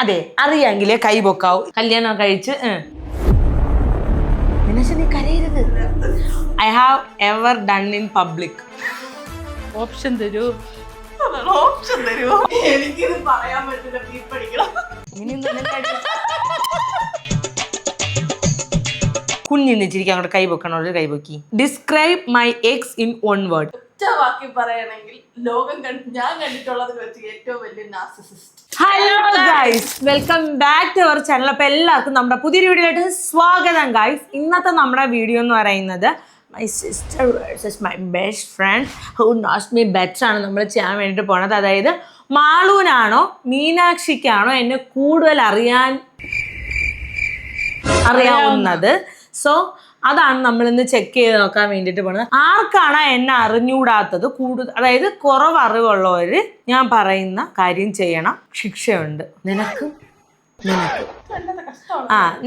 അതെ അറിയാമെങ്കിലേ കൈ പൊക്കാവൂ. കല്യാണം കഴിച്ച് നീ കരയരുത്. I have ever done in public. Option തരൂ. എനിക്കിത് പറയാൻ പറ്റില്ല. പഠിക്കണം. കുഞ്ഞിച്ചിരിക്കും അങ്ങോട്ട് കൈ പൊക്കണോ? കൈ പൊക്കി. Describe my ex in 1 word. വാക്കി പറയണെങ്കിൽ ഞാൻ കണ്ടിട്ടുള്ളത് വെച്ച് ഏറ്റവും വലിയ narcissist. Hello guys, welcome back to our channel. അപ്പൊ എല്ലാവർക്കും നമ്മുടെ പുതിയൊരു വീഡിയോയിലായിട്ട് സ്വാഗതം ഗൈസ്. ഇന്നത്തെ നമ്മുടെ വീഡിയോ എന്ന് പറയുന്നത് my sister versus my best friend who knows me better ആണ് നമ്മൾ ചെയ്യാൻ വേണ്ടിയിട്ട് പോണത്. അതായത് മാളൂനാണോ മീനാക്ഷിക്കാണോ എന്നെ കൂടുതൽ അറിയാവുന്നത്. സോ അതാണ് നമ്മൾ ഇന്ന് ചെക്ക് ചെയ്ത് നോക്കാൻ വേണ്ടിയിട്ട് പോണത്. ആർക്കാണ് എന്നെ അറിഞ്ഞൂടാത്തത് കൂടുതൽ, അതായത് കുറവ് അറിവുള്ളവര് ഞാൻ പറയുന്ന കാര്യം ചെയ്യണം. ശിക്ഷയുണ്ട് നിനക്കും.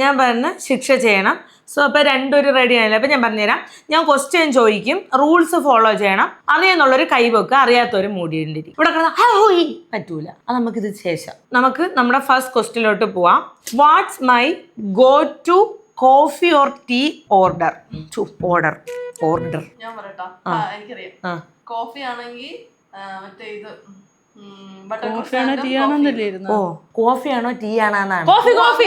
ഞാൻ പറഞ്ഞ ശിക്ഷ ചെയ്യണം. സോ അപ്പൊ രണ്ടൊരു റെഡി ആണല്ലോ. അപ്പൊ ഞാൻ പറഞ്ഞുതരാം. ഞാൻ ക്വസ്റ്റ്യൻ ചോദിക്കും, റൂൾസ് ഫോളോ ചെയ്യണം. അറിയാന്നുള്ളൊരു കൈവെക്കുക, അറിയാത്തവര് മൂടിയിട്ടിരിക്കും. ഇവിടെ കിടന്ന് പറ്റൂല. അത് നമുക്കിത് ശേഷം നമുക്ക് നമ്മുടെ ഫസ്റ്റ് ക്വസ്റ്റ്യനിലോട്ട് പോവാം. What's my go to coffee or tea order? ഞാൻ പറയട്ടോ, എനിക്കറിയാം. കോഫി ആണെങ്കിൽ മറ്റേ ഇത് കോഫിയാണോ ടീ ആണോന്നില്ലായിരുന്നു. ഓ കോഫിയാണോ ടീ ആണോന്നാണ്. കോഫി കോഫി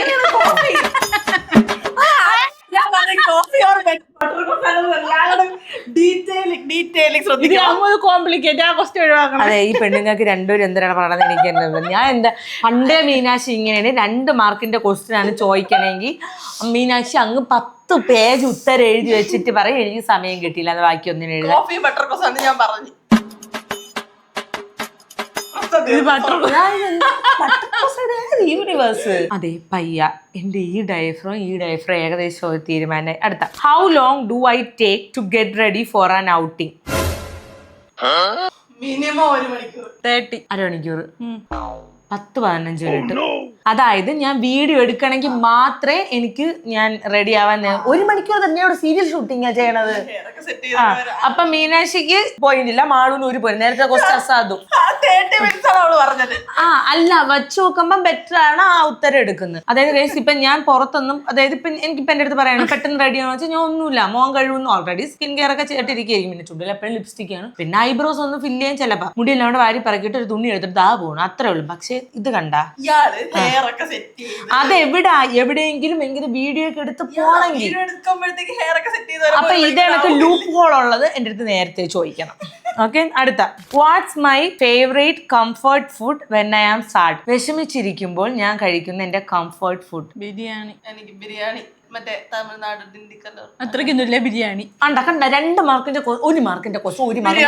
അതെ, ഈ പെണ്ണുങ്ങൾക്ക് രണ്ടുപേരും എന്തിനാണ് പറയണത് എനിക്ക് തന്നെ. ഞാൻ എന്താ പണ്ടേ മീനാക്ഷി ഇങ്ങനെയാണ് 2 മാർക്കിന്റെ ക്വസ്റ്റ്യൻ ആണ് ചോദിക്കണമെങ്കിൽ മീനാക്ഷി അങ്ങ് 10 പേജ് ഉത്തരം എഴുതി വെച്ചിട്ട് പറയും എനിക്ക് സമയം കിട്ടിയില്ല അത് ബാക്കി ഒന്നിനും എഴുതാൻ. ഞാൻ പറഞ്ഞു യൂണിവേഴ്സ്. അതെ പയ്യ എന്റെ ഈ ഡയഫ്രം ഏകദേശം തീരുമാനം. അടുത്ത how long do I take to get ready for an outing? Minimum 1 മണിക്കൂർ. 30 അരമണിക്കൂർ. 10-15 മിനിറ്റ്. അതായത് ഞാൻ വീഡിയോ എടുക്കണമെങ്കിൽ മാത്രമേ എനിക്ക് ഞാൻ റെഡി ആവാൻ 1 മണിക്കൂർ തന്നെയോട് സീരിയൽ ഷൂട്ടിംഗ് ചെയ്യണത്. അപ്പൊ മീനാക്ഷിക്ക് പോയിന്റ് ഇല്ല, മാളൂന് ഒരു പോയിന്റ്. നേരത്തെ ക്വസ്റ്റ്യൻ അസാധു. അല്ല വച്ച് നോക്കുമ്പോ ബെറ്റർ ആണ് ആ ഉത്തരം എടുക്കുന്നത്. അതായത് ഗൈസ് ഇപ്പൊ ഞാൻ പുറത്തൊന്നും, അതായത് ഇപ്പൊ എനിക്കിപ്പോ എന്റെ അടുത്ത് പറയണം പെട്ടെന്ന് റെഡി ആണെന്ന് വെച്ചാൽ ഞാൻ ഒന്നുമില്ല, മോൻ കഴിവുന്നു. ഓൾറെഡി സ്കിൻ കെയർ ഒക്കെ ചെയ്തിട്ടിരിക്കും. പിന്നെ ചുണ്ടിൽ എപ്പോഴും ലിപ്സ്റ്റിക് ആണ്. പിന്നെ ഐബ്രോസ് ഒന്ന് ഫില്ല് ചെയ്യാൻ ചിലപ്പോ മുടിയെല്ലാം വാരി പറക്കിയിട്ട് ഒരു തുണി എടുത്തിട്ട് ദാ പോകണം, അത്രേ ഉള്ളൂ. പക്ഷെ ഇത് കണ്ട എവിടെയെങ്കിലും എങ്കിലും വീഡിയോ ഒക്കെ എടുത്ത് പോണെങ്കിൽ അപ്പൊ ഇതേക്ക് ലൂപ്പ് ഹോൾ ഉള്ളത് എന്റെ അടുത്ത് നേരത്തെ ചോദിക്കണം. ഓക്കെ, അടുത്ത what's my favourite comfort food when I am sad? വിഷമിച്ചിരിക്കുമ്പോൾ ഞാൻ കഴിക്കുന്ന എന്റെ കംഫർട്ട് ഫുഡ് ബിരിയാണി. എനിക്ക് ബിരിയാണി, മറ്റേ തമിഴ്നാട് ദിണ്ടിക്കല്ലോ അത്രയ്ക്കൊന്നുമില്ല ബിരിയാണി. കണ്ട 2 മാർക്കിന്റെ 1 മാർക്കിന്റെ ക്വസ്റ്റ്യൻ 1 മാർക്ക്.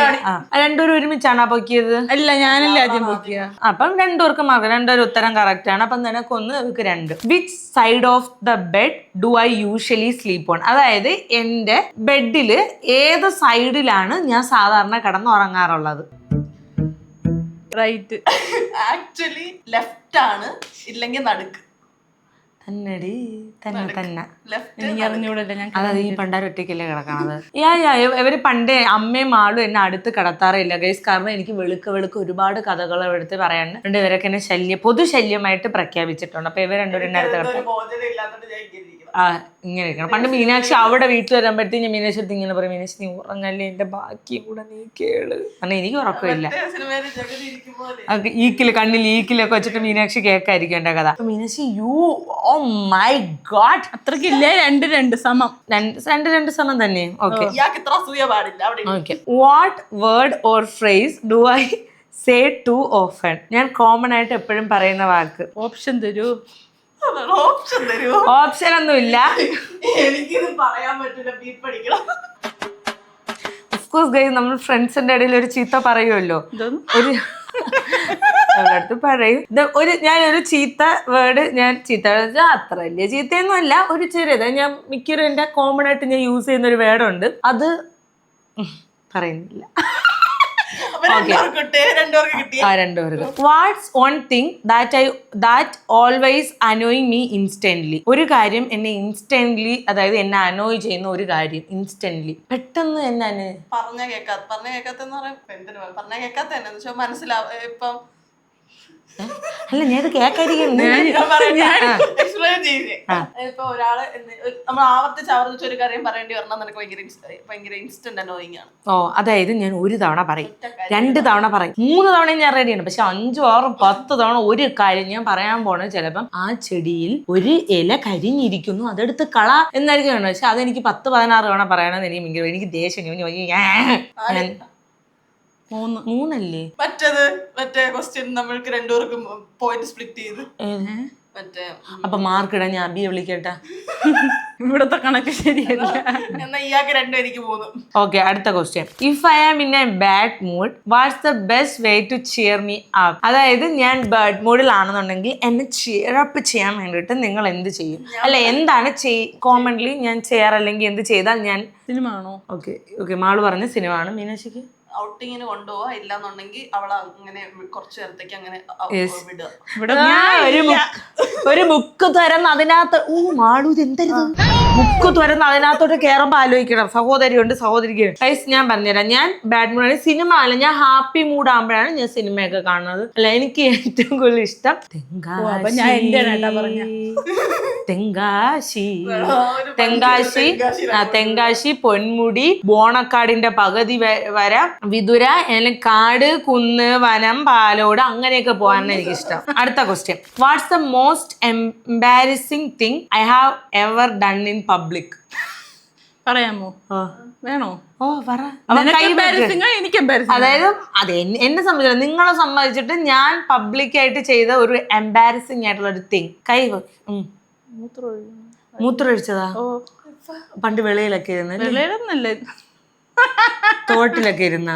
രണ്ടുപേരും ഒരുമിച്ചാണ് പൊക്കിയത്? അല്ല, ഞാനല്ലേ ആദ്യം പൊക്കിയ. അപ്പം 2 പേർക്ക് മാർക്ക്. 2 ഉത്തരം കറക്റ്റ് ആണ്. അപ്പം നിനക്കൊന്ന് അവർക്ക് 2. Which side of the bed do I usually sleep on? അതായത് എന്റെ ബെഡില് ഏത് സൈഡിലാണ് ഞാൻ സാധാരണ കിടന്നുറങ്ങാറുള്ളത്? റൈറ്റ്. ആക്ച്വലി ലെഫ്റ്റ് ആണ്, ഇല്ലെങ്കിൽ നടുക്ക്. തന്നെ എനിക്ക് അറിഞ്ഞൂടല്ല. ഞാൻ അതായത് ഈ പണ്ടാരം ഒറ്റയ്ക്കല്ലേ കിടക്കണത്. ഇവര് പണ്ടേ അമ്മയും ആളും എന്നെ അടുത്ത് കിടത്താറില്ല ഗൈസ്. കാരണം എനിക്ക് വെളുക്ക് ഒരുപാട് കഥകൾ എടുത്ത് പറയാനുണ്ട്. ഇവരൊക്കെ എന്നെ പൊതു ശല്യമായിട്ട് പ്രഖ്യാപിച്ചിട്ടുണ്ട്. അപ്പൊ ഇവർ രണ്ടുപേരും എന്നെ അടുത്ത് കിടത്താം. ഇങ്ങനെ ഇരിക്കണം. പണ്ട് മീനാക്ഷി അവിടെ വീട്ടിൽ വരുമ്പോഴത്തേക്ക് ഞാൻ മീനാക്ഷി അടുത്ത് ഇങ്ങനെ പറയും, മീനാക്ഷി നീ ഉറങ്ങല്ലേ, എന്റെ ബാക്കി കൂടെ നീ കേള്. കാരണം എനിക്ക് ഉറക്കമില്ല. കണ്ണിൽ ഈക്കിലൊക്കെ വെച്ചിട്ട് മീനാക്ഷി കേൾക്കായിരിക്കും എന്റെ കഥ. മീനാക്ഷി ഓ മൈ ഗോഡ്, അത്രക്കില്ല. 2 സമം. 2 സമം തന്നെ. ഓക്കെ. പാടില്ല. What word or phrase do I say too often? ഞാൻ കോമൺ ആയിട്ട് എപ്പോഴും പറയുന്ന വാക്ക്. ഓപ്ഷൻ തരൂ. ഓപ്ഷൻ ഒന്നുമില്ല. എനിക്കിത് പറയാൻ പറ്റില്ല. പഠിക്കണം. ഓഫ്കോഴ്സ് ഗൈസ്, നമ്മൾ ഫ്രണ്ട്സിന്റെ ഇടയിൽ ഒരു ചീത്ത പറയുമല്ലോ. ഒരു അടുത്ത് പറയും ഞാനൊരു ചീത്ത വേർഡ്, അത്ര വലിയ ചീത്തയൊന്നും അല്ല, ഒരു ചെറിയത് ഞാൻ മിക്കവരും എന്റെ കോമൺ ആയിട്ട് ഞാൻ യൂസ് ചെയ്യുന്ന ഒരു വേർഡുണ്ട്. അത് പറയുന്നില്ല. What's one thing that always annoying me instantly? ഒരു കാര്യം എന്നെ ഇൻസ്റ്റന്റ്ലി, അതായത് എന്നെ അനോയ് ചെയ്യുന്ന ഒരു കാര്യം ഇൻസ്റ്റന്റ്ലി പെട്ടെന്ന് എന്നെ പറഞ്ഞ കേക്കാത്ത മനസ്സിലാവും. ഇപ്പം അല്ല ഞാൻ ഇത് കേക്കായിരിക്കും എക്സ്പ്ലെയിൻ ചെയ്തേ. ഇപ്പൊ ഒരാള് നമ്മൾ ആവർത്തിച്ച് ഒരു കാര്യം പറയേണ്ടി വരണം നിനക്ക് ഭയങ്കര ഇൻസ്റ്റന്റ് അനോയിങ് ആണ്. ഓ അതായത് ഞാൻ ഒരു തവണ പറയും, 2 തവണ പറയും, 3 തവണയും ഞാൻ റെഡിയാണ്. പക്ഷെ 5, 6, 10 തവണ ഒരു കാര്യം ഞാൻ പറയാൻ പോണത് ചിലപ്പം ആ ചെടിയിൽ ഒരു ഇല കരിഞ്ഞിരിക്കുന്നു, അതെടുത്ത് കള എന്നായിരിക്കും വേണം. പക്ഷെ അതെനിക്ക് 10, 16 തവണ പറയണമെന്ന് എനിക്ക് ദേഷ്യം. ഞാൻ 3 അല്ലേ മറ്റേ ക്വസ്റ്റ്യൻ നമ്മൾക്ക് രണ്ടുപേർക്കും പോയിന്റ് സ്പ്ലിറ്റ് ചെയ്ത് മറ്റേ അപ്പൊ മാർക്ക് ഇടാൻ ഞാൻ അബിയെ വിളിക്കട്ടെ. ഇവിടത്തെ കണക്ക് ശരിയല്ല. എന്നാ ഇയാൾക്ക് 2 എനിക്ക് 3. ഓക്കെ, അടുത്ത question. If I am in a bad mood what's the best way to cheer me up? അതായത് ഞാൻ ബാഡ് മൂഡിലാണെന്നുണ്ടെങ്കിൽ എന്നെ ചിയർ അപ്പ് ചെയ്യാൻ വേണ്ടിയിട്ട് നിങ്ങൾ എന്ത് ചെയ്യും? അല്ല എന്താണ് കോമൺലി ഞാൻ ചെയ്യാറ്, അല്ലെങ്കിൽ എന്ത് ചെയ്താൽ ഞാൻ സിനിമ ആണോ? ഓക്കെ മാള് പറഞ്ഞ സിനിമ ആണ്. മീനാക്ഷിക്ക് ഔട്ടിങ്ങിന് കൊണ്ടുപോവാ, ഇല്ലാന്നുണ്ടെങ്കിൽ അവളെ അങ്ങനെ കുറച്ചു നേരത്തേക്ക് അങ്ങനെ വിടുക. ഒരു ബുക്ക് തുറന്ന് അതിനകത്ത് മാളു ഇത് എന്തരുത് ബുക്ക് തുറന്ന് അതിനകത്തോട്ട് കയറുമ്പോ ആലോചിക്കണം. സഹോദരിയുണ്ട്, സഹോദരിക്ക്. ഞാൻ പറഞ്ഞുതരാം. ഞാൻ ബാഡ് മൂഡാണ്, സിനിമ അല്ല. ഞാൻ ഹാപ്പി മൂഡ് ആകുമ്പോഴാണ് ഞാൻ സിനിമയൊക്കെ കാണുന്നത്. അല്ല എനിക്ക് ഏറ്റവും കൂടുതൽ ഇഷ്ടം തെങ്കാശി, പൊന്മുടി, ബോണക്കാടിന്റെ പകുതി വര, വിതുര, കാട്, കുന്ന്, വനം, പാലോട്, അങ്ങനെയൊക്കെ പോകാനാണ് എനിക്കിഷ്ടം. അടുത്ത question. What's the most embarrassing thing I have ever done in public? പറയാമോ? വേണോ? പറ. എനിക്ക് അതായത് അതെ എന്നെ സംബന്ധിച്ചിടത്തോളം, നിങ്ങളെ സംബന്ധിച്ചിട്ട് ഞാൻ പബ്ലിക്കായിട്ട് ചെയ്ത ഒരു എംബാരസിംഗ് ആയിട്ടുള്ള ഒരു തിങ്. മൂത്രമൊഴിച്ചതാ? പണ്ട് വെളിയിലൊക്കെ ഇരുന്ന് തോട്ടിലൊക്കെ ഇരുന്ന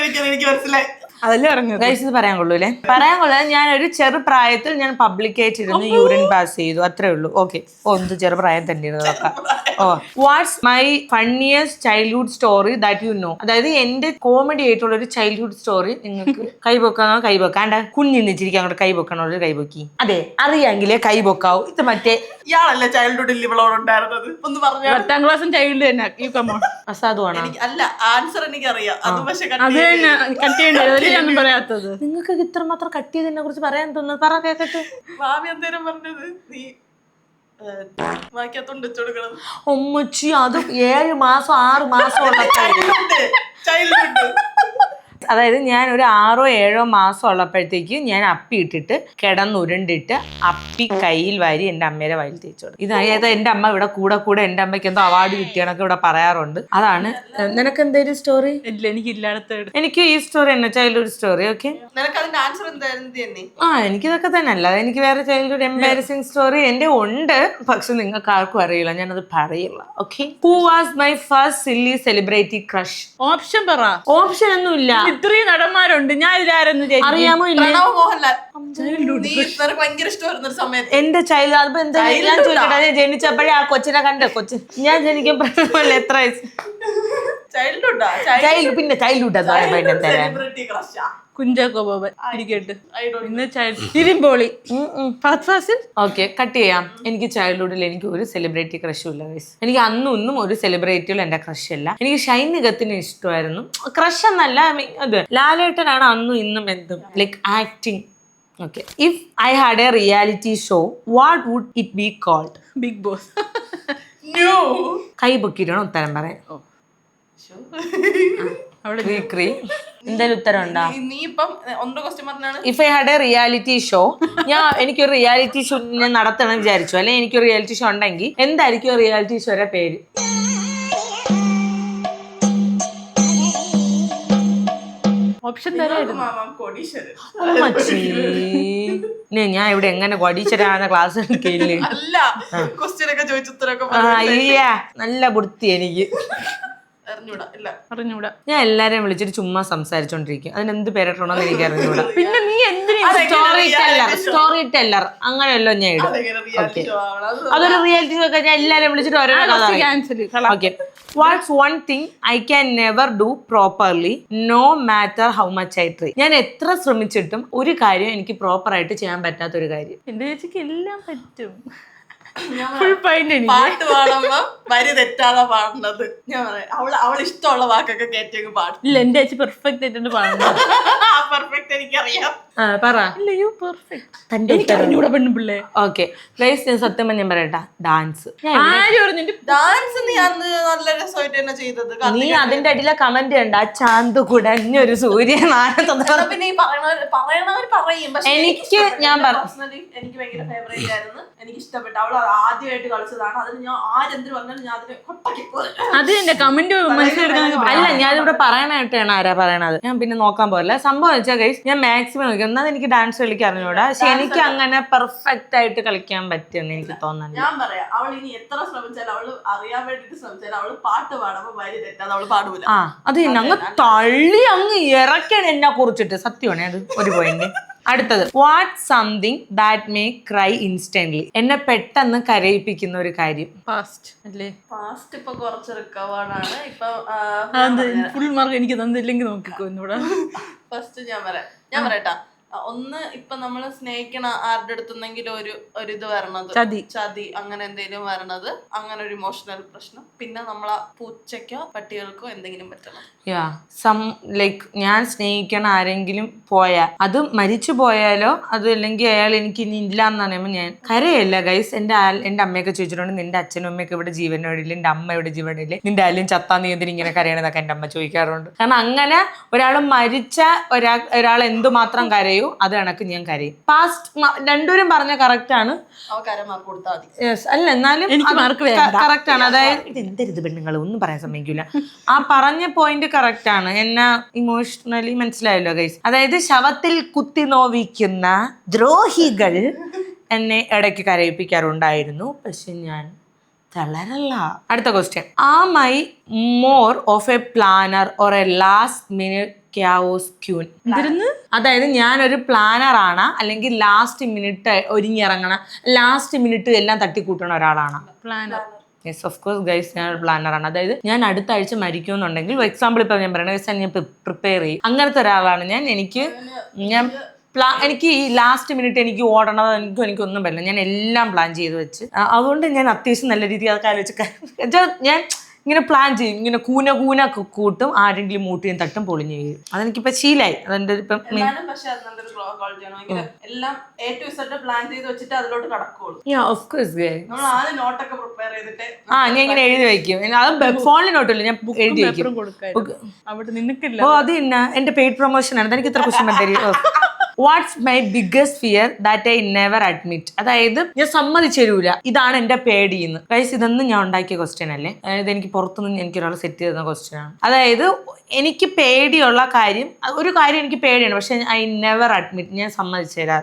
എനിക്ക് മനസ്സിലായി. അതല്ലേ പറഞ്ഞു. ഇത് പറയാൻ കൊള്ളൂലേ? പറയാൻ കൊള്ളാതെ ഞാൻ ഒരു ചെറുപ്രായത്തിൽ ഞാൻ പബ്ലിക്കായിട്ട് ഇരുന്ന് യൂറിൻ പാസ് ചെയ്തു, അത്രേ ഉള്ളൂ. ഓക്കെ. എന്ത് ചെറുപ്രായം തന്നെ ഇരുന്നതൊക്കെ. What's my funniest childhood story that you know? അതായത് എന്റെ കോമഡി ആയിട്ടുള്ള ഒരു ചൈൽഡ്ഹുഡ് സ്റ്റോറി നിങ്ങൾക്ക് കൈപൊക്കാനോ? കൈപൊക്കാണ്ട കുഞ്ഞിന്നിച്ചിരിക്കും, അങ്ങോട്ട് കൈപൊക്കണോ? കൈപൊക്കി. അതെ, അറിയാമെങ്കിലേ കൈപൊക്കാവൂ. ഇത് മറ്റേ ഇയാളല്ലേ ചൈൽഡ്ഹുഡിൽ ഇവളോടുണ്ടായിരുന്നത്? ഒന്ന് പറഞ്ഞു. 10ാം ക്ലാസ്സും ചൈൽഡ് തന്നെ. അസാധുവാണ്. അല്ല, ആൻസർ എനിക്കറിയാം. അത് പക്ഷെ പറയാത്തത് നിങ്ങൾക്ക് ഇത്രമാത്രം കട്ട് ചെയ്തതിനെ കുറിച്ച് പറയാൻ തോന്നുന്നത്? പറ കേക്കട്ടെ. ഭാവി എന്തേലും പറഞ്ഞത് നീ വായിക്കാത്തോണ്ട് വെച്ചോടുക്കണം. ഒമ്മച്ചി, അത് 7 മാസം 6 മാസം ഉള്ള ചൈൽഡ്ഹുഡ്. അതായത് ഞാൻ ഒരു 6 or 7 മാസം ഉള്ളപ്പോഴത്തേക്ക് ഞാൻ അപ്പി ഇട്ടിട്ട് കിടന്നുരുണ്ടിട്ട് അപ്പി കയ്യിൽ വാരി എൻ്റെ അമ്മയുടെ വയലിൽ തേച്ചു കൊടുക്കും. ഇതായത് എൻ്റെ അമ്മ ഇവിടെ കൂടെ എൻ്റെ അമ്മയ്ക്ക് എന്തോ അവാർഡ് കിട്ടിയണൊക്കെ ഇവിടെ പറയാറുണ്ട്. അതാണ്. നിനക്ക് എന്തെങ്കിലും സ്റ്റോറി? ഇല്ല, എനിക്ക് ഈ സ്റ്റോറി തന്നെ ചൈൽഡ്ഹുഡ് സ്റ്റോറി. ഓക്കെ, എനിക്കിതൊക്കെ തന്നെ. അല്ലാതെ എനിക്ക് വേറെ ചൈൽഡ്ഹുഡ് എംബാരസിംഗ് സ്റ്റോറി എൻ്റെ ഉണ്ട്, പക്ഷെ നിങ്ങൾക്ക് ആർക്കും അറിയില്ല, ഞാനത് പറയില്ല. Okay. Who was my first silly celebrity crush? Option പറ. ഓപ്ഷൻ ഒന്നും ഇല്ല. ഇത്രയും നടന്മാരുണ്ട്, ഞാൻ ഇതിലാരെന്ന് അറിയാമോ? ഇല്ല. എന്റെ ചൈൽഡ് ആൽബം എന്താ ഞാൻ ചോദിക്കട്ടെ? ഞാൻ ജനിച്ചപ്പോഴേ ആ കൊച്ചിനെ കണ്ട ഞാൻ ജനിക്കുമ്പോഴല്ല എത്ര വയസ്സ്? പിന്നെ ചൈൽഡ്ഹുഡ് കുഞ്ചാക്കോ ബോബൻ ഇരിക്കട്ടെ. ഇരുമ്പോളി. ഓക്കെ, കട്ട് ചെയ്യാം. എനിക്ക് ചൈൽഡ്ഹുഡിൽ എനിക്ക് ഒരു സെലിബ്രിറ്റി ക്രഷും ഇല്ല. എനിക്ക് അന്നും ഇന്നും ഒരു സെലിബ്രിറ്റിയും എന്റെ ക്രഷ് അല്ല. എനിക്ക് ഷൈൻ നിഗത്തിനെ ഇഷ്ടമായിരുന്നു. ക്രഷ് എന്നല്ല, അത് ലാലേട്ടനാണ് അന്നും ഇന്നും എന്തും. Like acting. Okay. If I had a reality show, what would it be called? Big Boss. No. കൈ പൊക്കിയിട്ടാണ് ഉത്തരം പറയാൻ. എന്തായാലും ഉത്തരം ഉണ്ടോ? If I had A reality show, എനിക്കൊരു റിയാലിറ്റി ഷോ ഞാൻ നടത്തണം വിചാരിച്ചു, അല്ലെങ്കിൽ എനിക്കൊരു റിയാലിറ്റി ഷോ ഉണ്ടെങ്കിൽ എന്തായിരിക്കും റിയാലിറ്റി ഷോയുടെ പേര്? ഓപ്ഷൻ തരായിരുന്നു. ഞാൻ ഇവിടെ എങ്ങനെ കൊടീശ്വരാണെന്ന ക്ലാസ് എടുക്കില്ലേ? നല്ല ബുദ്ധി എനിക്ക്. അറിഞ്ഞൂടാ. ഞാൻ എല്ലാരെയും വിളിച്ചിട്ട് ചുമ്മാ സംസാരിച്ചോണ്ടിരിക്കും. അതിനെന്ത് പേരിട്ടോന്ന് എനിക്ക് അറിഞ്ഞൂടാ. പിന്നെ നീ സ്റ്റോറി ടെല്ലർ അങ്ങനെയല്ലോ ഞാൻ ഇടും. ഓക്കെ, അതൊരു റിയാലിറ്റി ഒക്കെ ഞാൻ എല്ലാരെയും വിളിച്ചിട്ട് ഓരോ കഥ. Okay. What's one thing I can never do properly no matter how much I try? ഞാൻ എത്ര ശ്രമിച്ചിട്ടും ഒരു കാര്യം എനിക്ക് പ്രോപ്പർ ആയിട്ട് ചെയ്യാൻ പറ്റാത്തൊരു കാര്യം. എന്റെ ചേച്ചിക്ക് എല്ലാം പറ്റും. ഫുൾ പോയിന്റ് എനിക്ക്. പാട്ട് പാടുമ്പോ വരി തെറ്റാതെ പാടുന്നത്. ഞാൻ പറയാം അവൾ ഇഷ്ടമുള്ള വാക്കൊക്കെ കയറ്റിയൊക്കെ പാടും. ഇല്ല എന്റെ ചേച്ചി പെർഫെക്റ്റ് ആയിട്ടുണ്ട് പാടുന്നത്. പെർഫെക്റ്റ് എനിക്കറിയാം. പറ. ഇല്ല യു പെർഫെക്റ്റ്. എനിക്ക് അറിഞ്ഞൂടാ പെണ്ണുപിള്ളേ. ഓക്കെ ഗൈസ്, ഞാൻ സത്യം ഞാൻ പറയട്ടാ, ഡാൻസ് ആരും പറഞ്ഞിട്ട് ഡാൻസ് നീ അന്ന് നല്ല രസമായിട്ട് തന്നെ ചെയ്തത്. നീ അതിന്റെ അടിയിലെ കമന്റ് കണ്ട ആ ചാന്ത് കുടഞ്ഞൊരു സൂര്യനാഥ. പിന്നെ ഈ പറയണവർ പറയും. പക്ഷെ എനിക്ക് ഞാൻ പേഴ്സണലി എനിക്ക് ഭയങ്കര ഫേവറേറ്റ് ആയിരുന്നു. എനിക്ക് ഇഷ്ടപ്പെട്ടു. അവൾ ആദ്യമായിട്ട് കളിച്ചതാണ്. അതിന് ഞാൻ ആരെന്ത് പറഞ്ഞാലും ഞാൻ അതിന് കൊട്ടാക്കി അത് എന്റെ കമന്റ് മനസ്സിലെടുക്കാൻ. അല്ല, ഞാനിവിടെ പറയാനായിട്ടാണ് ആരാ പറയണത്, ഞാൻ പിന്നെ നോക്കാൻ പോകില്ല. സംഭവം വെച്ചാൽ ഗൈസ്, ഞാൻ മാക്സിമം നോക്കി. എന്നാൽ എനിക്ക് ഡാൻസ് കളിക്കാൻ അറിഞ്ഞൂടാ, പക്ഷെ എനിക്ക് അങ്ങനെ പെർഫെക്റ്റ് ആയിട്ട് കളിക്കാൻ പറ്റുമെന്ന് എനിക്ക് തോന്നുന്നു. ഞാൻ പറയാം, അവൾ ഇനി എത്ര ശ്രമിച്ചാലും, അവള് അറിയാൻ വേണ്ടിട്ട് ശ്രമിച്ചാലും, അവള് പാട്ട് പാടുമ്പോ വരി തെറ്റാതെ അവള് പാടൂല. ആ അത് തന്നെ അങ്ങ് തള്ളി അങ്ങ് ഇറക്കണം എന്നെ കുറിച്ചിട്ട്. സത്യമാണ് അത് ഒരു പോയിന്റ്. അടുത്തത്, what something that may cry instantly. എന്നെ പെട്ടെന്ന് കരയിപ്പിക്കുന്ന ഒരു കാര്യം. ഫാസ്റ്റ് അല്ലേ? ഫാസ്റ്റ് ഇപ്പൊ കുറച്ച് റിക്കവേർഡാണ്. ഇപ്പൊ ഫുൾ മാർക്ക് എനിക്ക് തന്നില്ലെങ്കിൽ നോക്കിക്കോ എന്നൂടെ. ഫസ്റ്റ് ഞാൻ പറയട്ടാ, ഒന്ന് ഇപ്പൊ നമ്മള് സ്നേഹിക്കണ ആരുടെ അടുത്തുന്നെങ്കിലും ഒരു ഇത് വരണത്, ചതി അങ്ങനെ എന്തെങ്കിലും വരണത്, അങ്ങനെ ഒരു ഇമോഷണൽ പ്രശ്നം. പിന്നെ നമ്മളെ പൂച്ചയ്ക്കോ പട്ടികൾക്കോ എന്തെങ്കിലും പറ്റണം. ലൈക്ക് ഞാൻ സ്നേഹിക്കണ ആരെങ്കിലും പോയാൽ, അത് മരിച്ചു പോയാലോ അത് അല്ലെങ്കിൽ അയാൾ എനിക്ക് ഇനി ഇല്ല എന്ന് പറയുമ്പോൾ ഞാൻ കരയല്ല ഗൈസ്. എന്റെ അമ്മയൊക്കെ ചോദിച്ചിട്ടുണ്ട്, നിന്റെ അച്ഛനും അമ്മയൊക്കെ ഇവിടെ ജീവനോടില്ല, എന്റെ അമ്മ ഇവിടെ ജീവനില്ല, നിന്റെ ആരും ചത്താ നീ എന്തിനും ഇങ്ങനെ കരയണെന്നൊക്കെ എന്റെ അമ്മ ചോദിക്കാറുണ്ട്. കാരണം അങ്ങനെ ഒരാൾ മരിച്ച ഒരാൾ എന്തുമാത്രം കരയോ അത് കണക്ക് ഞാൻ കരയും. പാസ്റ്റ് രണ്ടുപേരും പറഞ്ഞ കറക്റ്റ് ആണ്. അല്ല എന്നാലും കറക്റ്റ് ആണ്. അതായത് എന്തരുത് പെണ്ണുങ്ങൾ ഒന്നും പറയാൻ സമ്മതിക്കൂല. ആ പറഞ്ഞ പോയിന്റ് കറക്റ്റ് ആണ്. എന്നെ ഇമോഷണലി മനസ്സിലായല്ലോ ഗൈസ്. അതായത് ശവത്തിൽ കുത്തി നോവിക്കുന്ന ദ്രോഹികൾ എന്നെ ഇടയ്ക്ക് കരയിപ്പിക്കാറുണ്ടായിരുന്നു, പക്ഷെ ഞാൻ തളരല്ല. അടുത്ത question, am I more of a planner or a last minute chaos queen? അതായത് ഞാനൊരു പ്ലാനർ ആണ്, അല്ലെങ്കിൽ ലാസ്റ്റ് മിനിറ്റ് ഒരുങ്ങിയിറങ്ങണ, ലാസ്റ്റ് മിനിറ്റ് എല്ലാം തട്ടിക്കൂട്ടണ ഒരാളാണ്. Planner. Yes of course guys, ഞാൻ ഒരു പ്ലാനറാണ്. അതായത് ഞാൻ അടുത്ത ആഴ്ച മരിക്കുമെന്നുണ്ടെങ്കിൽ, എക്സാമ്പിൾ ഇപ്പം ഞാൻ പറയണത്, ഞാൻ പ്രിപ്പയർ ചെയ്യും. അങ്ങനത്തെ ഒരാളാണ് ഞാൻ. എനിക്ക് ഈ ലാസ്റ്റ് മിനിറ്റ് എനിക്ക് ഓടണത് എനിക്കൊന്നും പറ്റില്ല. ഞാൻ എല്ലാം പ്ലാൻ ചെയ്ത് വെച്ച്, അതുകൊണ്ട് ഞാൻ അത്യാവശ്യം നല്ല രീതിയിൽ അതൊക്കെ ആലോചിച്ച് ഞാൻ ഇങ്ങനെ പ്ലാൻ ചെയ്യും. ഇങ്ങനെ കൂന കൂട്ടും, ആരെങ്കിലും മൂട്ടിയും തട്ടും പൊളിഞ്ഞു ചെയ്യും. അതെനിക്കിപ്പോ ശീലായി. അതെന്റെ ഇപ്പം എല്ലാം A to Z പ്ലാൻ ചെയ്ത് വെച്ചിട്ട് അതിലോട്ട് കടക്കുള്ളൂ. ഞാൻ ഇങ്ങനെ എഴുതി വെക്കും. അത് ഫോണിൽ നോട്ടില്ല, ഞാൻ എഴുതി വെക്കും. ഓ അത് തന്നെ എന്റെ പെയ്ഡ് പ്രൊമോഷൻ ആണ്. എനിക്ക് ഇത്ര ക്വസ്റ്റ്യൻ തരും. What's my biggest fear that I never admit? അതായത് ഞാൻ സമ്മതിച്ചു തരൂല, ഇതാണ് എന്റെ പേടിയെന്ന്. ഗൈസ്, ഇതൊന്നും ഞാൻ ഉണ്ടാക്കിയ ക്വസ്റ്റ്യൻ അല്ലേ. അതായത് എനിക്ക് പുറത്തുനിന്ന് എനിക്ക് ഒരാൾ സെറ്റ് ചെയ്ത ക്വസ്റ്റ്യൻ ആണ്. അതായത് എനിക്ക് പേടിയുള്ള കാര്യം, ഒരു കാര്യം എനിക്ക് പേടിയാണ്, പക്ഷെ ഐ നെവർ അഡ്മിറ്റ്. ഞാൻ സമ്മതിച്ചു തരാം.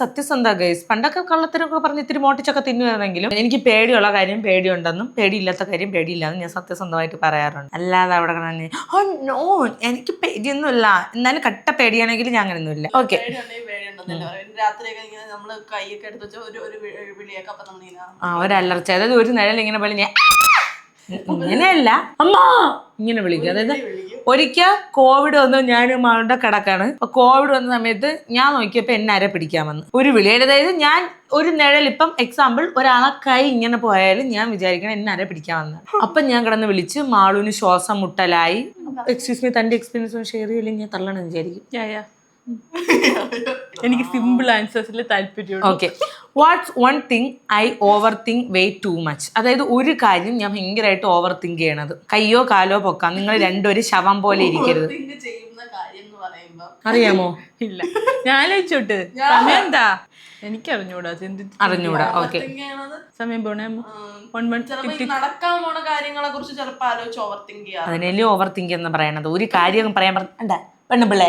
സത്യസന്ധ ഗൈസ്. പണ്ടൊക്കെ കള്ളത്തിനൊക്കെ പറഞ്ഞ് ഇത്തിരി മോട്ടിച്ചൊക്കെ തിന്നുവാണെങ്കിലും എനിക്ക് പേടിയുള്ള കാര്യം പേടിയുണ്ടെന്നും പേടിയില്ലാത്ത കാര്യം പേടിയില്ലാന്നും ഞാൻ സത്യസന്ധമായിട്ട് പറയാറുണ്ട്. അല്ലാതെ അവിടെ നോ എനിക്ക് പേടിയൊന്നും ഇല്ല, എന്നാലും കട്ട പേടിയാണെങ്കിൽ ഞാൻ അങ്ങനെയൊന്നും ഇല്ല. ഓക്കെ, ഒരു അലർച്ച, അതായത് ഒരു നിഴൽ ഇങ്ങനെ പോലെ ഞാൻ ഇങ്ങനെയല്ല അമ്മ ഇങ്ങനെ വിളിക്കും. അതായത് ഒരിക്കൽ കോവിഡ് വന്നു, ഞാനും അവളുടെ കിടക്കാണ്. അപ്പൊ കോവിഡ് വന്ന സമയത്ത് ഞാൻ നോക്കിയപ്പോ എന്നെ അര പിടിക്കാമെന്ന് ഒരു വിളി. അതായത് ഞാൻ ഒരു നിഴൽ, ഇപ്പം എക്സാമ്പിൾ ഒരാളെ കൈ ഇങ്ങനെ പോയാലും ഞാൻ വിചാരിക്കണം എന്നെ അര പിടിക്കാമെന്ന്. അപ്പൊ ഞാൻ കിടന്ന് വിളിച്ച് മാളൂന് ശ്വാസം മുട്ടലായി. എക്സ്ക്യൂസ് മീ, തന്റെ എക്സ്പീരിയൻസ് ഒന്ന് ഷെയർ ചെയ്യില്ലെങ്കിൽ ഞാൻ തള്ളണം വിചാരിക്കും. എനിക്ക് സിമ്പിൾ ആൻസേഴ്സിൽ താല്പര്യം. Okay, what's one thing I overthink way too much? അതായത് ഒരു കാര്യം ഞാൻ ഭയങ്കരമായിട്ട് ഓവർ തിങ്ക് ചെയ്യണത്. കയ്യോ കാലോ പൊക്കാം, നിങ്ങൾ രണ്ടുപേരും ശവം പോലെ ഇരിക്കരുത്. അറിയാമോ? ഇല്ല, ഞാൻ ആലോചിച്ചോട്ട് സമയം എന്താ എനിക്കറിഞ്ഞൂടാ. അറിഞ്ഞൂടാ. ഓക്കെ, സമയം പോണേ നടക്കാൻ പോണ കാര്യങ്ങളെ കുറിച്ച് ചിലപ്പോ ആലോചിച്ച് ഓവർ തിങ്ക് ചെയ്യാം. അതിനല്ലേ ഓവർ തിങ്ക് എന്ന് പറയണത്. ഒരു കാര്യം പറയാൻ പറഞ്ഞ പെണ്ണുപിള്ളേ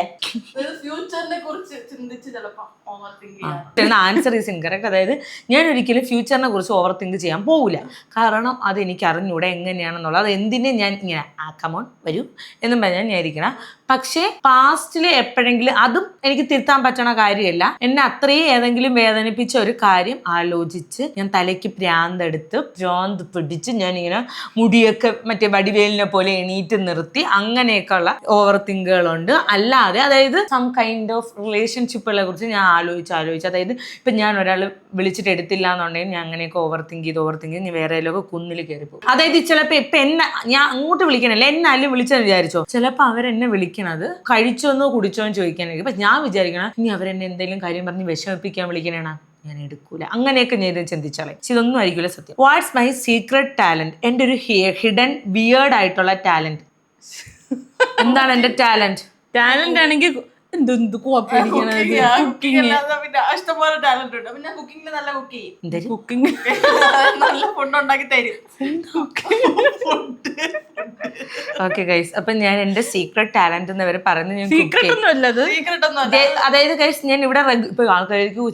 ഫ്യൂച്ചറിനെ കുറിച്ച് ചിന്തിച്ച് ചിലപ്പോ ഓവർ തിങ്ക് ചെയ്യാം. Answer is incorrect. അതായത് ഞാൻ ഒരിക്കലും ഫ്യൂച്ചറിനെ കുറിച്ച് ഓവർ തിങ്ക് ചെയ്യാൻ പോകില്ല. കാരണം അത് എനിക്ക് അറിഞ്ഞൂടെ എങ്ങനെയാണെന്നുള്ളത്. അത് എന്തിനെ ഞാൻ ഇങ്ങനെ കമോൺ വരൂ എന്നും പറഞ്ഞാൽ ഞാൻ ഇരിക്കണം. പക്ഷേ പാസ്റ്റിൽ എപ്പോഴെങ്കിലും അതും എനിക്ക് തിരുത്താൻ പറ്റണ കാര്യമല്ല. എന്നെ അത്രയും ഏതെങ്കിലും വേദനിപ്പിച്ച ഒരു കാര്യം ആലോചിച്ച് ഞാൻ തലയ്ക്ക് ഭ്രാന്ത് പിടിച്ച് ഞാനിങ്ങനെ മുടിയൊക്കെ മറ്റേ വടിവേലിനെ പോലെ എണീറ്റ് നിർത്തി അങ്ങനെയൊക്കെ ഉള്ള ഓവർ തിങ്കുകളുണ്ട്. അല്ലാതെ അതായത് സം കൈൻഡ് ഓഫ് റിലേഷൻഷിപ്പുകളെ കുറിച്ച് ഞാൻ ആലോചിച്ച് അതായത് ഇപ്പൊ ഞാൻ ഒരാൾ വിളിച്ചിട്ട് എടുത്തില്ല എന്നുണ്ടെങ്കിൽ ഞാൻ അങ്ങനെയൊക്കെ ഓവർ തിങ്ക് ചെയ്ത് ഞാൻ വേറെ കുന്നിൽ കയറി പോകും. അതായത് ചിലപ്പോൾ ഇപ്പൊ എന്നെ ഞാൻ അങ്ങോട്ട് വിളിക്കണല്ലേ, എന്നാലും വിളിച്ചെന്ന് വിചാരിച്ചോ, ചിലപ്പോൾ അവരെന്നെ വിളിക്കണത് കഴിച്ചോന്നോ കുടിച്ചോന്ന് ചോദിക്കാനായിരിക്കും. അപ്പൊ ഞാൻ വിചാരിക്കണം ഇനി അവരെന്നെ എന്തെങ്കിലും കാര്യം പറഞ്ഞ് വിഷമിപ്പിക്കാൻ വിളിക്കണേണ, ഞാൻ എടുക്കൂല. അങ്ങനെയൊക്കെ ഞാൻ ഇത് ചിന്തിച്ചാളെ. ഇതൊന്നും ആയിരിക്കില്ല സത്യം. What's my secret talent? എൻ്റെ ഒരു ഹിഡൻ വിയേർഡ് ആയിട്ടുള്ള ടാലന്റ്. എന്താണ് എന്റെ ടാലന്റ്? ടാലന്റ് ആണെങ്കിൽ ഇഷ്ടംപോലെ ടാലന്റ് ഉണ്ട്. ഞാൻ കുക്കിംഗിൽ നല്ല കുക്ക് ചെയ്യും. കുക്കിംഗ് നല്ല ഫുഡ് ഉണ്ടാക്കി തരും. ഓക്കെ ഗൈസ്, അപ്പൊ ഞാൻ എന്റെ സീക്രട്ട് ടാലന്റ് എന്നവരെ പറഞ്ഞു. ഞാൻ സീക്രട്ട് ഒന്നും അല്ലത്. അതായത് ഗൈസ് ഞാൻ ഇവിടെ ഇപ്പൊ ആൾക്കാർക്ക്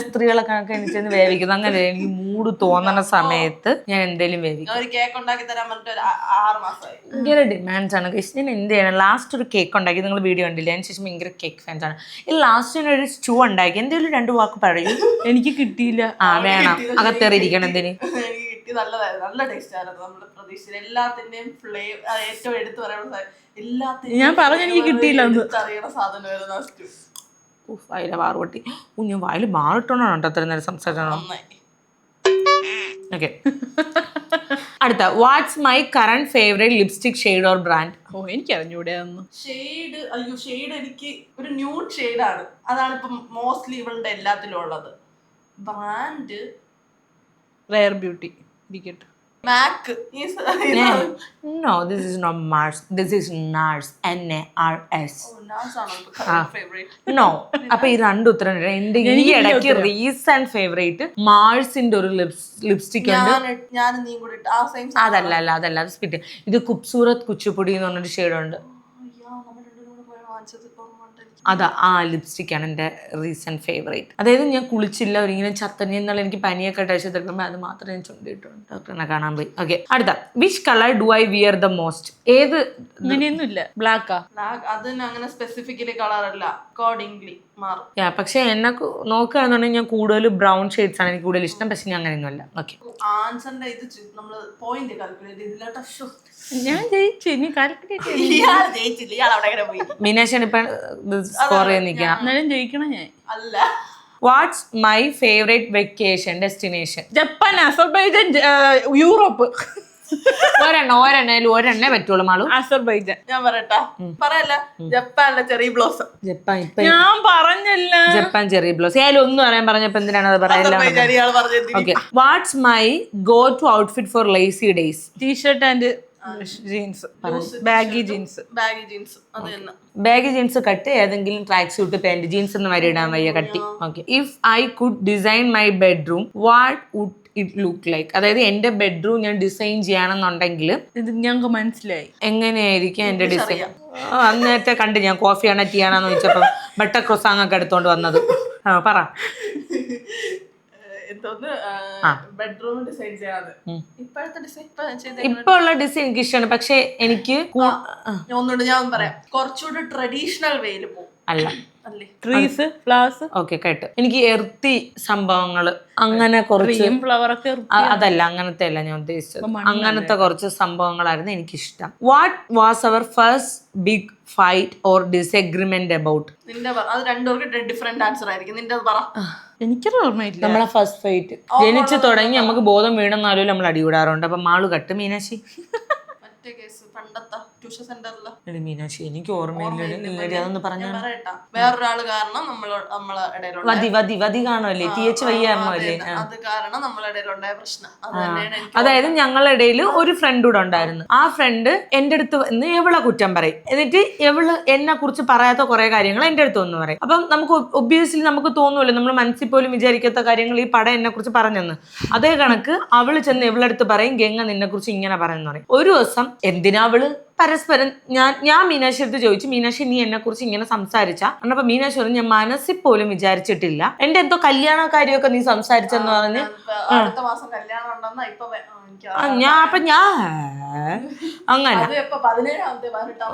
സ്ത്രീകളെ കണക്ക് എനിച്ചെന്ന് വേവിക്കുന്നു. അങ്ങനെ എനിക്ക് മൂഡ് തോന്നണ സമയത്ത് ഞാൻ എന്തേലും വേവിക്കും. കേക്ക് ഉണ്ടാക്കി തരാൻ പറഞ്ഞിട്ട് 6 മാസമായി. ഭയങ്കര ഡിമാൻഡ്സ് ആണ് ഗൈസ്. ഞാൻ എന്ത് ചെയ്യണം? ലാസ്റ്റ് ഒരു കേക്ക് ഉണ്ടാക്കി, നിങ്ങൾ വീഡിയോ കണ്ടില്ല, അതിന് ശേഷം ഭയങ്കര കേക്ക് ഫാൻസ് ആണ്. ഈ ലാസ്റ്റ് ഞാൻ ഒരു സ്റ്റൂ ഉണ്ടാക്കി. എന്തെങ്കിലും 2 വാക്ക് പറയൂ. എനിക്ക് കിട്ടിയില്ല. വേണം അകത്തേറിയിരിക്കണം. എന്തിന്? എനിക്ക് കിട്ടി, നല്ലതായിരുന്നു, നല്ല ടേസ്റ്റ് ആയിരുന്നു. നമ്മള് പ്രതീക്ഷിച്ചത് എല്ലാത്തിന്റെയും ഫ്ലേവർ ഏറ്റവും എടുത്തു പറയുന്ന എല്ലാത്തിനും ഞാൻ പറഞ്ഞു എനിക്ക് കിട്ടിയില്ല അറിയണ സാധനമായിരുന്നു ആ സ്റ്റൂ. വായിലെ വാറുപൊട്ടി. ഞാൻ വായിൽ മാറിട്ടോണോ അത്ര നേരം സംസാരിച്ചോ. ഓക്കെ, അടുത്ത. What's my current favourite lipstick shade or brand? എനിക്ക് അറിഞ്ഞൂടെ ഷെയ്ഡ് എനിക്ക് ഒരു ന്യൂഡ് ഷെയ്ഡാണ്. അതാണ് ഇപ്പം മോസ്റ്റ്ലി ഇവളുടെ എല്ലാത്തിലും ഉള്ളത്. ബ്രാൻഡ് റെയർ ബ്യൂട്ടി ഇരിക്കട്ടെ. Mac. No, this is not Mars. This is NARS. NARS. No. അപ്പൊ ഈ 2 ഉത്തരം. എന്റെ ഈ ഇടയ്ക്ക് റീസെന്റ് ഫേവറേറ്റ് മാർസിന്റെ ഒരു ലിപ്സ്റ്റിക് ഉണ്ട്. അതല്ല സ്പിറ്റ്. ഇത് ഖൂബ്സൂരത് കുച്ചുപൊടി എന്ന് പറഞ്ഞൊരു ഷെയ്ഡ് ഉണ്ട്. അതാ ആ ലിപ്സ്റ്റിക് ആണ് എൻ്റെ റീസെന്റ് ഫേവറേറ്റ്. അതായത് ഞാൻ കുളിച്ചില്ല, ഒരിങ്ങനെ ചത്തനി എന്നുള്ള എനിക്ക് പനിയൊക്കെ ടച്ച് തരുമ്പോൾ അത് മാത്രമേ ഞാൻ ചൊണ്ടിയിട്ടുള്ളൂ. ഡോക്ടറിനെ കാണാൻ പോയി. ഓക്കെ, അടുത്ത. Which colour do I wear the most? ഏത്? അങ്ങനെയൊന്നുമില്ല. ബ്ലാക്കാ? അതിന് അങ്ങനെ സ്പെസിഫിക്കലി കളറല്ല, അക്കോർഡിംഗ്ലി മാറും. പക്ഷെ എന്നെ നോക്കുകയാണെന്നുണ്ടെങ്കിൽ ഞാൻ കൂടുതൽ ബ്രൗൺ ഷെയ്ഡ്സ് ആണ് എനിക്ക് കൂടുതൽ ഇഷ്ടം. പക്ഷെ ഞാൻ അങ്ങനെയൊന്നുമല്ല. ഓക്കെ, ആൻസറിന്റെ ഇത് നമ്മള് പോയിന്റ് കാൽക്കുലേറ്റ് ചെയ്തില്ല. ഞാൻ ജയിച്ചു. ഇനി കാൽക്കുലേറ്റ് ജയിച്ചില്ല. ഇയാൾ അവിടെ പോയി. മീനാക്ഷി ഇപ്പൊ സ്കോർ ചെയ്ത് നിൽക്കണം. എന്നാലും ജയിക്കണം ഞാൻ. അല്ല. What's my favourite vacation destination? Japan, Azerbaijan, Europe. ഒരെണ്ണേ പറ്റുള്ളൂ മാളു. അസർബൈജാൻ. ഞാൻ പറയട്ടാ? പറയല്ല, ജപ്പാനിലെ ചെറിയ ബ്ലോസം. ജപ്പാൻ ഇപ്പൊ ഞാൻ പറഞ്ഞല്ല. ജപ്പാൻ ചെറിയ ബ്ലോസ്. ഒന്നും അറിയാൻ പറഞ്ഞപ്പോ എന്തിനാണ് അത് പറയല്ല. Okay, what's my go to outfit for lazy days? T shirt and jeans, baggy jeans. Baggy jeans cut, ഏതെങ്കിലും ട്രാക്ക് സൂട്ട്, പാന്റ്, ജീൻസ് എന്ന് വരെ ഇടാൻ വയ്യ, കട്ടി. Okay, if I could design my bedroom what would it look like? അതായത് എന്റെ bedroom ഞാൻ design ചെയ്യണമെന്നുണ്ടെങ്കിൽ ഇത് ഞങ്ങൾക്ക് മനസ്സിലായി. എങ്ങനെയായിരിക്കും എന്റെ ഡിസൈൻ? അന്നേരത്തെ കണ്ട് ഞാൻ കോഫിയാണോ ടീ ആണോന്ന് ചോദിച്ചപ്പോ ബട്ടർ ക്രോസാങ്ങൊക്കെ എടുത്തോണ്ട് വന്നത്. പറ. ഇപ്പൊ ഉള്ള ഡിസൈൻ എനിക്ക് ഇഷ്ടമാണ്. പക്ഷെ എനിക്ക് ഞാൻ പറയാം, കുറച്ചുകൂടി ട്രഡീഷണൽ വേയിൽ പോകും. അല്ല, ട്രീസ്, ഫ്ലവേഴ്സ്. ഓക്കെ, കേട്ട്. എനിക്ക് എർത്തി സംഭവങ്ങള് അങ്ങനെ കുറച്ച് ഫ്ലവറൊക്കെ അതല്ല, അങ്ങനത്തെ അല്ല ഞാൻ ഉദ്ദേശിച്ചത്. അങ്ങനത്തെ കുറച്ച് സംഭവങ്ങളായിരുന്നു എനിക്കിഷ്ടം. What was our first big fight or disagreement about? അത് രണ്ടുപേർക്കും ഡിഫറെന്റ് ആൻസർ ആയിരിക്കും. നിന്റെ പറ. എനിക്കത് ഓർമ്മയില്ല. നമ്മളെ ഫസ്റ്റ് ഫൈറ്റ് ജനിച്ചു തുടങ്ങി നമുക്ക് ബോധം വീണെന്നാലും നമ്മൾ അടികൂടാറുണ്ട്. അപ്പൊ മാളു കട്ട്. മീനാക്ഷി? ട്യൂഷൻ സെന്ററിൽ. മീനാക്ഷി എനിക്ക് ഓർമ്മയില്ല, അതൊന്ന് പറഞ്ഞു. വേറൊരാള് കാരണം നമ്മളെ ഇടയിലുള്ള വതി കാണുമല്ലേ? TH വയ്യായിരുന്നല്ലേ? അത് കാരണം നമ്മളെ ഇടയിലുണ്ടായ പ്രശ്നം. അതായത് ഞങ്ങളുടെ ഇടയിൽ ഒരു ഫ്രണ്ട് കൂടെ ഉണ്ടായിരുന്നു. ആ ഫ്രണ്ട് എന്റെ അടുത്ത് വന്ന് എവളെ കുറ്റം പറയും. എന്നിട്ട് എവള് എന്നെ കുറിച്ച് പറയാത്ത കുറെ കാര്യങ്ങൾ എന്റെ അടുത്ത് വന്ന് പറയും. അപ്പം നമുക്ക് ഒബ്വിയസ്ലി നമുക്ക് തോന്നുമല്ലോ, നമ്മൾ മനസ്സിൽ പോലും വിചാരിക്കാത്ത കാര്യങ്ങൾ ഈ പടം എന്നെ കുറിച്ച് പറഞ്ഞെന്ന്. അതേ കണക്ക് അവള് ചെന്ന് എവളെടുത്ത് പറയും, ഗംഗ നിന്നെ കുറിച്ച് ഇങ്ങനെ പറയുന്ന പറയും. ഒരു ദിവസം എന്തിനാ അവള് പരസ്പരം ഞാൻ മീനാക്ഷി അടുത്ത് ചോദിച്ചു, മീനാക്ഷി നീ എന്നെ കുറിച്ച് ഇങ്ങനെ സംസാരിച്ചാ? അപ്പൊ മീനാക്ഷി പറഞ്ഞു ഞാൻ മനസ്സിൽ പോലും വിചാരിച്ചിട്ടില്ല, എന്റെ എന്തോ കല്യാണ കാര്യമൊക്കെ നീ സംസാരിച്ചെന്ന് പറഞ്ഞ്. അടുത്ത മാസം കല്യാണം ഉണ്ടെന്നാ ഇപ്പൊ അങ്ങനെ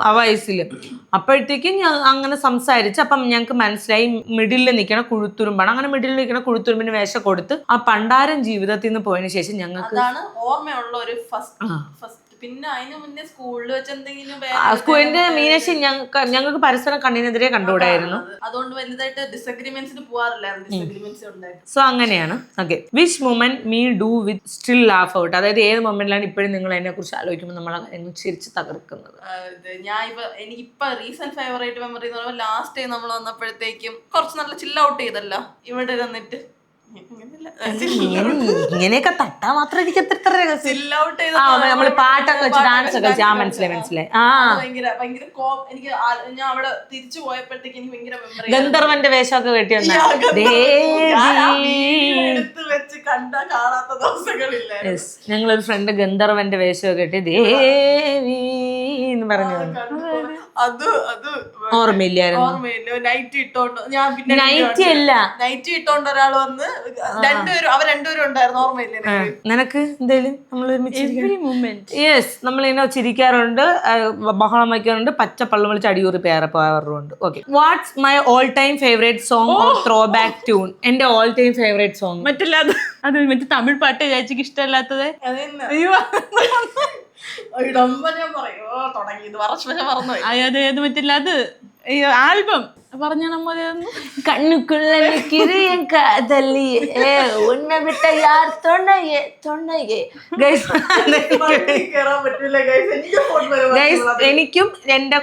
ആ വയസ്സില് അപ്പോഴത്തേക്കും ഞാൻ അങ്ങനെ സംസാരിച്ച്. അപ്പം ഞങ്ങക്ക് മനസ്സിലായി മിഡിലിൽ നിൽക്കണ കുഴുത്തുരുമ്പാണ്. അങ്ങനെ മിഡിലിൽ നിൽക്കണ കുഴുത്തുരുമ്പിന് വേഷം കൊടുത്ത് ആ പണ്ടാരൻ ജീവിതത്തിൽ നിന്ന് പോയതിനു ശേഷം ഞങ്ങൾക്ക് ഓർമ്മയുള്ള ഒരു ഫസ്റ്റ്. പിന്നെ അതിന് മുന്നേ സ്കൂളിൽ വെച്ച് എന്തെങ്കിലും സ്കൂളിന്റെ മീനാക്ഷി ഞങ്ങൾക്ക് പരസ്പരം കണ്ണിനെതിരെ കണ്ടുകൂടായിരുന്നു. അതുകൊണ്ട് വലുതായിട്ട് ഡിസഗ്രിമെന്റ്സിന് പോവാറില്ലായിരുന്നു. സോ അങ്ങനെയാണ്. Okay, which moment me do with still laugh out? അതായത് ഏത് മൊമെന്റിലാണ് ഇപ്പോഴും നിങ്ങൾ അതിനെ കുറിച്ച് ആലോചിക്കുമ്പോൾ നമ്മളെ ചിരിച്ച് തകർക്കുന്നത്? എനിക്കിപ്പോ റീസെന്റ് ഫേവറേറ്റ് മെമ്മറി എന്ന് പറയുമ്പോൾ ലാസ്റ്റ് ടൈം നമ്മൾ വന്നപ്പോഴത്തേക്കും കുറച്ച് നല്ല ചില്ല ഔട്ട് ചെയ്തല്ലോ ഇവിടെ വന്നിട്ട്. ഇങ്ങനെയൊക്കെ തട്ടാ മാത്രം എനിക്ക് നമ്മള് പാട്ടൊക്കെ വെച്ച് ഡാൻസ് ഒക്കെ വെച്ച്. മനസ്സിലായി ഞാൻ അവിടെ തിരിച്ചു പോയപ്പോഴത്തേക്ക് എനിക്ക് ഭയങ്കര മെമ്മറി. ഗന്ധർവന്റെ വേഷമൊക്കെ കെട്ടി വെച്ച് കാണാത്ത ദിവസങ്ങളില്ല. ഞങ്ങളൊരു ഫ്രണ്ട് ഗന്ധർവന്റെ വേഷമൊക്കെ കെട്ടി ദേവി എന്ന് പറഞ്ഞു. ഓർമ്മയില്ലായിരുന്നു. നൈറ്റ് ഇട്ടോണ്ട് ഞാൻ പിന്നെ നൈറ്റ് ഇട്ടോണ്ട് ഒരാൾ വന്ന് അവർ രണ്ടുപേരും ഉണ്ടായിരുന്നു. ഓർമ്മയില്ലേ നിനക്ക്? എന്തായാലും യെസ്, നമ്മളിങ്ങനെ ചിരിക്കാറുണ്ട്, ബഹളം വയ്ക്കാറുണ്ട്, പച്ച പള്ളം വിളിച്ച് അടിയൂറി പോകാറുണ്ട്. Okay, what's my all time favourite song or throwback tune? എന്റെ ഓൾ ടൈം ഫേവറേറ്റ് സോങ് മറ്റില്ലാതെ അത് മറ്റേ തമിഴ് പാട്ട് ചേച്ചിക്ക് ഇഷ്ടമല്ലാത്തത്? അയ്യോ ഞാൻ പറയോ തുടങ്ങി അത് മറ്റില്ല, അത് ആൽബം പറഞ്ഞ കണ്ണുക്കുള്ള ഉന്നെ വിട്ട യാർ തൊണ്ടയെ തൊണ്ടയെ. എനിക്കും എന്റെ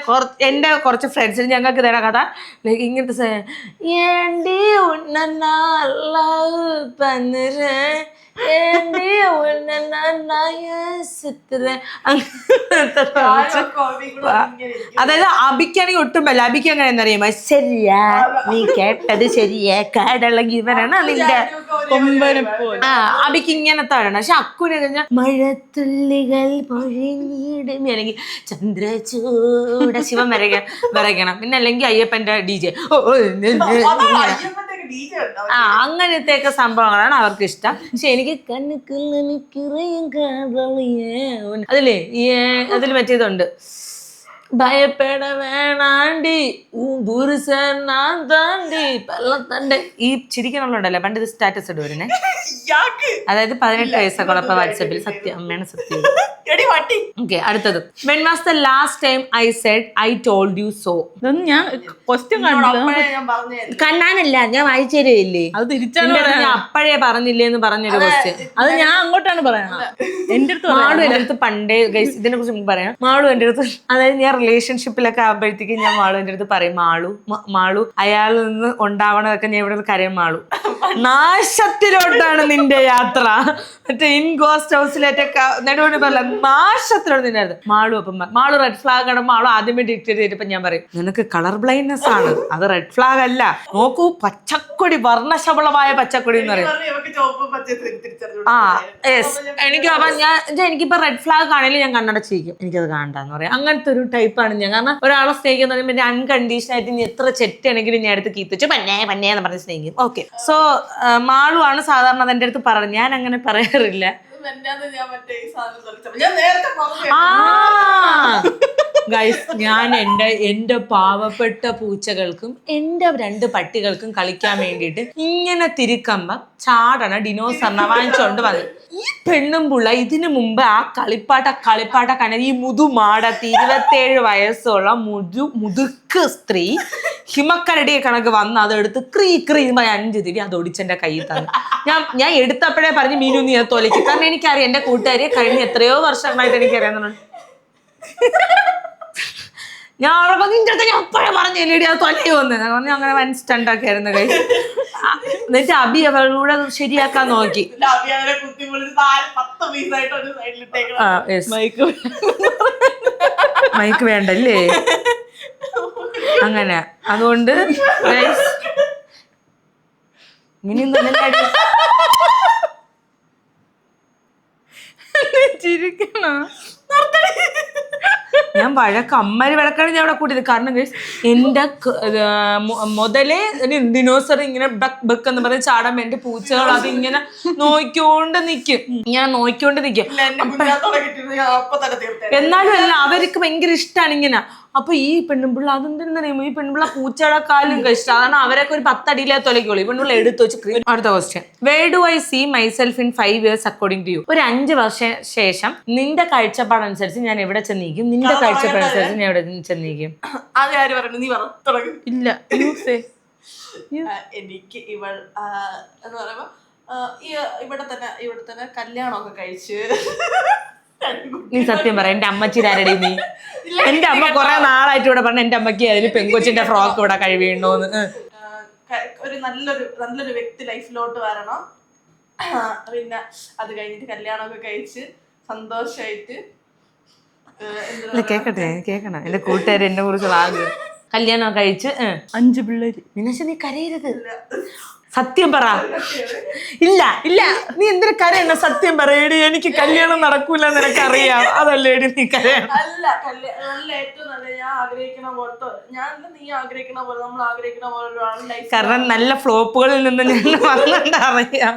കുറച്ച് ഫ്രണ്ട്സിന് ഞങ്ങൾക്ക് തരാ കഥ ഇങ്ങനത്തെ ഏണ്ടി ഉന്ന പന്നിര അതായത് അബിക്കാണെങ്കിൽ ഒട്ടും പല്ല. അബിക്ക് അങ്ങനെ എന്നറിയാമോ? ശരിയാ, നീ കേട്ടത് ശരിയാ, കാടുള്ള ഇവനാണ് നിന്റെ അബിക്ക് ഇങ്ങനത്തെ ആണ്. പക്ഷെ അക്കുനെ കഴിഞ്ഞാൽ മഴത്തുള്ളികൾ പൊഴിഞ്ഞിടും, അല്ലെങ്കിൽ ചന്ദ്രചൂട ശിവൻ വരയ്ക്കണം, പിന്നെ അല്ലെങ്കിൽ അയ്യപ്പന്റെ DJ അങ്ങനത്തെ ഒക്കെ സംഭവങ്ങളാണ് അവർക്ക് ഇഷ്ടം. പക്ഷെ എനിക്ക് അതിലേ അതിൽ മറ്റേതുണ്ട്, ഭയപ്പെട വേണാണ്ടി താണ്ടി. ഈ ചിരിക്കണുണ്ടല്ലോ, പണ്ട് ഇത് സ്റ്റാറ്റസ് ഇടുവരുന്നേ. അതായത് 18 വയസ്സൊക്കെ ഉള്ളപ്പോ വാട്സാപ്പിൽ സത്യം അമ്മയാണ് സത്യം. ഓക്കെ, അടുത്തത്. When was the last time I said I told you so? ഇതൊന്നും ഞാൻ ക്വസ്റ്റ്യൻ കണ്ണാനല്ല, ഞാൻ വായിച്ചു തരുകയില്ലേ? അത് തിരിച്ചാണ് ഞാൻ അപ്പഴേ പറഞ്ഞില്ലേന്ന് പറഞ്ഞൊരു ക്വസ്റ്റ്യൻ. അത് ഞാൻ അങ്ങോട്ടാണ് പറയണത്. എന്റെ അടുത്ത് മാളു എന്റെ അടുത്ത് പണ്ടേ ഇതിനെ കുറിച്ച് നമുക്ക് പറയാം. മാളു എന്റെ അടുത്ത്, അതായത് ഞാൻ റിലേഷൻഷിപ്പിലൊക്കെ ആകുമ്പോഴത്തേക്കും ഞാൻ മാളു എന്റെ അടുത്ത് പറയും, മാളു അയാളിൽ നിന്ന് ഉണ്ടാവണതൊക്കെ ഞാൻ ഇവിടെ കരയും, മാളു നാശത്തിലോട്ടാണ് നിന്റെ യാത്ര. മറ്റേ ഇൻ ഗോസ്റ്റ് ഹൗസിലേറ്റൊക്കെ നെടുവണി പറയില്ല, നാശത്തിലോട്ട് നിന്നായിരുന്നു മാളു. അപ്പം മാളു റെഡ് ഫ്ലാഗ് ആണ്. മാളു ആദ്യമേ ഡിക്റ്റേറ്റ് ചെയ്തപ്പോ ഞാൻ പറയും, നിനക്ക് കളർ ബ്ലൈൻഡ്നെസ് ആണ്, അത് റെഡ് ഫ്ലാഗ് അല്ല, നോക്കൂ പച്ചക്കൊടി, വർണ്ണശബളമായ പച്ചക്കൊടി എന്ന് പറയും. എനിക്ക് എനിക്കിപ്പോ റെഡ് ഫ്ലാഗ് ആണെങ്കിലും ഞാൻ കണ്ണടച്ചിരിക്കും, എനിക്കത് കാണണ്ടെന്ന് പറയാം. അങ്ങനത്തെ ഒരു ടൈപ്പാണ് ഞാൻ. കാരണം ഒരാളെ സ്നേഹിക്കുന്ന പറയുമ്പോൾ അൺകണ്ടീഷൻ ആയിട്ട് ഇനി എത്ര ചെറ്റാണെങ്കിലും ഞാൻ അടുത്ത് കീത്തിച്ചു പന്നേ എന്ന് പറഞ്ഞ് സ്നേഹിക്കും. ഓക്കെ, സോ മാളു ആണ് സാധാരണ അതെന്റെ അടുത്ത് പറഞ്ഞു, ഞാൻ അങ്ങനെ പറയാറില്ല. ഗൈസ്, ഞാൻ എന്റെ പാവപ്പെട്ട പൂച്ചകൾക്കും എന്റെ 2 പട്ടികൾക്കും കളിക്കാൻ വേണ്ടിയിട്ട് ഇങ്ങനെ തിരിക്കമ്പം ചാടണ ഡിനോസറിനെ വാങ്ങിച്ചോണ്ട് വന്നു. ഈ പെണ്ണും പുള്ള ഇതിനു മുമ്പ് ആ കളിപ്പാട്ട കണ ഈ മുതുമാടത്തി 27 വയസ്സുള്ള മുതുക്ക് സ്ത്രീ ഹിമക്കരടിയെ കണക്ക് വന്ന് അതെടുത്ത് ക്രീ 5 തിരി അത് ഒടിച്ചെന്റെ കയ്യിൽ തന്നു. ഞാൻ എടുത്തപ്പോഴേ പറഞ്ഞു, മീനു നീ തൊലയ്ക്ക്. കാരണം എനിക്കറിയാം എന്റെ കൂട്ടുകാരിയെ കഴിഞ്ഞ എത്രയോ വർഷങ്ങളായിട്ട് എനിക്കറിയാവുന്നുണ്ട്. ഞാൻ അവിടെ നിന്റെ അടുത്ത് ഞാൻ അപ്പോഴേ പറഞ്ഞു എല്ലടി അത് തൊലയി വന്നത് പറഞ്ഞു. അങ്ങനെ വൻ സ്റ്റണ്ടാക്കിയായിരുന്നു കൈ. എന്നിട്ട് അബി അവളൂടെ ശരിയാക്കാൻ നോക്കി. മൈക്ക് വേണ്ടല്ലേ അങ്ങനെ. അതുകൊണ്ട് ചിരിക്കണോ? ഞാൻ അമ്മര് വഴക്കാണ് ഞാൻ അവിടെ കൂട്ടിയത്. കാരണം guys, എന്റെ മുതലേ ദിനോസർ ഇങ്ങനെ ബക്ക് ബക്ക് എന്ന് പറഞ്ഞ് ചാടാൻ വേണ്ടി പൂച്ചകൾ അത് ഇങ്ങനെ നോക്കിക്കൊണ്ട് നിക്കും. എന്നാലും അല്ല, അവർക്ക് ഭയങ്കര ഇഷ്ടമാണ് ഇങ്ങനെ. അപ്പൊ ഈ പെണ്ണുമ്പിള്ള അതെന്താ ഈ പെണ്ണുമ്പിള്ള പൂച്ചയുടെ കാലും ഇഷ്ടം. അതാണ് അവരൊക്കെ ഒരു 10 അടിയിലെ തൊലയ്ക്കുള്ളൂ. ഈ പെണ്ണുള്ള എടുത്ത് വെച്ച്. അടുത്ത question, where do I see myself in 5 years according to you? ഒരു 5 വർഷം ശേഷം നിന്റെ കാഴ്ചപ്പാടനുസരിച്ച് ഞാൻ എവിടെ ചെന്നിരിക്കും? നിന്റെ കാഴ്ചപ്പാടനുസരിച്ച് ഞാൻ എവിടെ ചെന്നിരിക്കും? അത് ആര് പറഞ്ഞു? നീ പറഞ്ഞു തുടങ്ങി. ഇല്ല, എനിക്ക് ഇവൾ എന്ന് പറയുമ്പോ ഇവിടെ തന്നെ കല്യാണമൊക്കെ കഴിച്ച്. നീ സത്യം പറ, എന്റെ അമ്മച്ചിരാരടി നീ? എന്റെ അമ്മ കുറെ നാളായിട്ട് ഇവിടെ പറഞ്ഞ എന്റെ അമ്മക്ക് അതിന് പെങ്കൊച്ചിന്റെ ഫ്രോക്ക് ഇവിടെ കഴിവുണ്ടോന്ന്. ഒരു നല്ലൊരു വ്യക്തി ലൈഫിലോട്ട് വരണം. പിന്നെ അത് കഴിഞ്ഞിട്ട് കല്യാണമൊക്കെ കഴിച്ച് സന്തോഷായിട്ട്. കേക്കണം എന്റെ കൂട്ടുകാർ എന്നെ കുറിച്ചുള്ള ആഗ്രഹം. കല്യാണം കഴിച്ച് 5 പിള്ളേര്. നീ കരയരുത്, സത്യം പറ. ഇല്ല നീ എന്തിനു കരയണ? സത്യം പറയടി, എനിക്ക് കല്യാണം നടക്കൂല നിനക്ക് അറിയാം. അതല്ലേടി നീ കരയണം? അല്ല, കല്യാണം ഏറ്റവും നല്ല ഞാൻ ആഗ്രഹിക്കുന്ന പോലത്തെ, നീ ആഗ്രഹിക്കുന്ന പോലെ, നമ്മൾ ആഗ്രഹിക്കുന്ന പോലെ ലൈഫ്. കാരണം നല്ല ഫ്ലോപ്പുകളിൽ നിന്ന് ഞാൻ വന്നിട്ട് അറിയാം.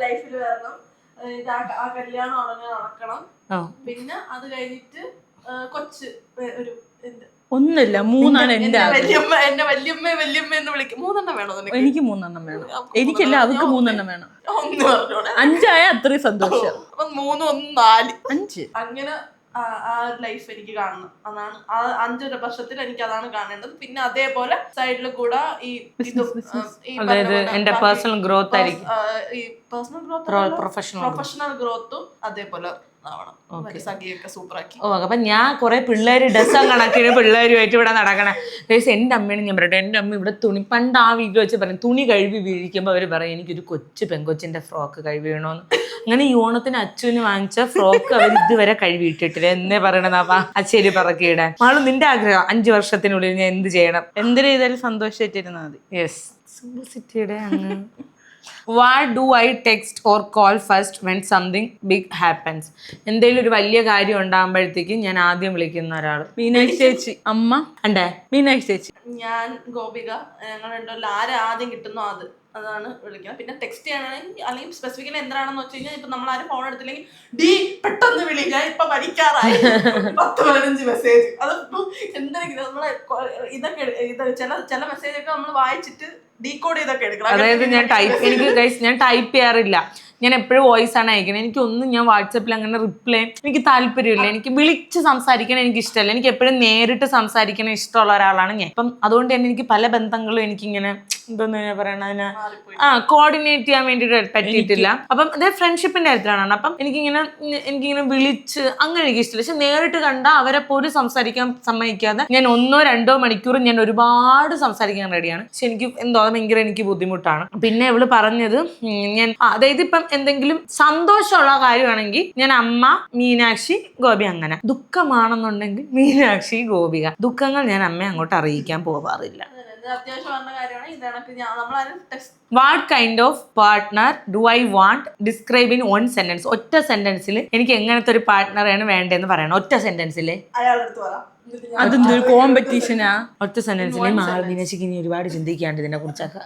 ലൈഫിൽ വരണം. ആ കല്യാണം ഉടനെ നടക്കണം. പിന്നെ അത് കഴിഞ്ഞിട്ട് കൊച്ച് ഒരു ഒന്നില്ല, 3 എന്റെ എന്റെ വല്യമ്മ എന്ന് വിളിക്കും. 3 വേണോ? എനിക്ക് 3 വേണം. എനിക്കല്ല, അവർക്ക് 3 വേണം. 5 ആയ അത്രയും സന്തോഷം. 3 1 4 5 അങ്ങനെ ആ ലൈഫ് എനിക്ക് കാണണം. അതാണ് ആ 5 വർഷത്തിൽ എനിക്ക് അതാണ് കാണേണ്ടത്. പിന്നെ അതേപോലെ സൈഡിൽ കൂടെ ഈ എന്റെ പേഴ്സണൽ ഗ്രോത്ത് ആയിരിക്കും. ഈ പേഴ്സണൽ ഗ്രോത്ത്, പ്രൊഫഷണൽ ഗ്രോത്തും അതേപോലെ ആവണം. സൂപ്പറാക്കി. അപ്പൊ ഞാൻ കുറെ പിള്ളേര് ഡസൻ കണക്കിന് പിള്ളേരുമായിട്ട് ഇവിടെ നടക്കണേ. എന്റെ അമ്മയാണ് ഞാൻ പറയട്ടെ, എന്റെ അമ്മ ഇവിടെ പണ്ട് ആ വീട്ടിൽ വെച്ച് പറയും, തുണി കഴുകി വീഴിക്കുമ്പോ അവര് പറയും എനിക്കൊരു കൊച്ചു പെങ്കൊച്ചിന്റെ ഫ്രോക്ക് കഴുകണോന്ന്. അങ്ങനെ ഈ ഓണത്തിന് അച്ഛന് വാങ്ങിച്ച ഫ്രോക്ക് അവർ ഇതുവരെ കഴുകിയിട്ടിട്ടില്ല എന്നേ പറയണതാ അച്ഛേരി പറക്കിയിടാൻ. മാളും നിന്റെ ആഗ്രഹം 5 വർഷത്തിനുള്ളിൽ ഞാൻ എന്ത് ചെയ്യണം? എന്ത് ചെയ്താലും സന്തോഷമായിട്ടിരുന്നാൽ മതി. യെസ്, സിംപ്ലിസിറ്റിയുടെ അങ്ങ്. What do I text or call first when something big happens? എന്തെങ്കിലും ഒരു വലിയ കാര്യം ഉണ്ടാകുമ്പോഴത്തേക്ക് ഞാൻ ആദ്യം വിളിക്കുന്ന ഒരാൾ മീനാക്ഷി ചേച്ചി. അമ്മ അണ്ടേ മീനാക്ഷി ചേച്ചി. ഞാൻ ഗോപിക. ഞങ്ങൾ രണ്ടും ആരെ ആദ്യം കിട്ടുന്നോ അതാണ് വിളിക്കുക. പിന്നെ ടെക്സ്റ്റ് ചെയ്യണമെങ്കിൽ അല്ലെങ്കിൽ സ്പെസിഫിക്കലി എന്താണെന്ന് വെച്ച് കഴിഞ്ഞാൽ ഇപ്പൊ നമ്മൾ ആരും ഫോൺ എടുത്തില്ലെങ്കിൽ പെട്ടെന്ന് വിളി, ഞാൻ ഇപ്പൊ പഠിക്കാറായി 10-15 മെസ്സേജ്. അത് എന്തെങ്കിലും നമ്മളെ ചില മെസ്സേജ് ഒക്കെ നമ്മൾ വായിച്ചിട്ട് ഡീകോഡ് ചെയ്തൊക്കെ എടുക്കണം. അതായത് ഞാൻ ടൈപ്പ് ചെയ്യാറില്ല. ഞാൻ എപ്പോഴും വോയിസ് ആണ് അയക്കുന്നത്. എനിക്കൊന്നും ഞാൻ വാട്സപ്പിൽ അങ്ങനെ റിപ്ലൈ എനിക്ക് താല്പര്യമില്ല. എനിക്ക് വിളിച്ച് സംസാരിക്കാൻ എനിക്ക് ഇഷ്ടമല്ല. എനിക്ക് എപ്പോഴും നേരിട്ട് സംസാരിക്കാൻ ഇഷ്ടമുള്ള ഒരാളാണ് ഞാൻ. അപ്പം അതുകൊണ്ട് തന്നെ എനിക്ക് പല ബന്ധങ്ങളും എനിക്കിങ്ങനെ എന്തോന്ന് പറയണ കോർഡിനേറ്റ് ചെയ്യാൻ വേണ്ടിയിട്ട് പറ്റിയിട്ടില്ല. അപ്പം അതായത് ഫ്രണ്ട്ഷിപ്പിന്റെ കാര്യത്തിലാണ്. അപ്പം എനിക്കിങ്ങനെ വിളിച്ച് അങ്ങനെ എനിക്ക് ഇഷ്ടമില്ല. പക്ഷെ നേരിട്ട് കണ്ടാൽ അവരെ പോലും സംസാരിക്കാൻ സമ്മതിക്കാതെ ഞാൻ 1-2 മണിക്കൂർ ഞാൻ ഒരുപാട് സംസാരിക്കാൻ റെഡിയാണ്. പക്ഷെ എനിക്ക് എന്തോ ഭയങ്കര എനിക്ക് ബുദ്ധിമുട്ടാണ്. പിന്നെ ഇവള് പറഞ്ഞത് ഞാൻ അതായത് ഇപ്പം എന്തെങ്കിലും സന്തോഷമുള്ള കാര്യമാണെങ്കിൽ ഞാൻ അമ്മ, മീനാക്ഷി, ഗോപി അങ്ങനെ. ദുഃഖമാണെന്നുണ്ടെങ്കിൽ മീനാക്ഷി, ഗോപിക. ദുഃഖങ്ങൾ ഞാൻ അമ്മയെ അങ്ങോട്ട് അറിയിക്കാൻ പോവാറില്ല. What kind of partner do I want? Describe in 1 sentence. ഒറ്റ സെന്റൻസിൽ എനിക്ക് എങ്ങനത്തെ ഒരു പാർട്ട്ണറാണ് വേണ്ടതെന്ന് പറയണം. ഒറ്റ സെന്റൻസിൽ. അതെന്തൊരു കോമ്പറ്റീഷനാ? ഒറ്റ സെന്റൻസിൽ മീനാക്ഷിക്ക് ഇനി ഒരുപാട് ചിന്തിക്കാണ്ട് ഇതിനെ കുറിച്ചൊക്കെ.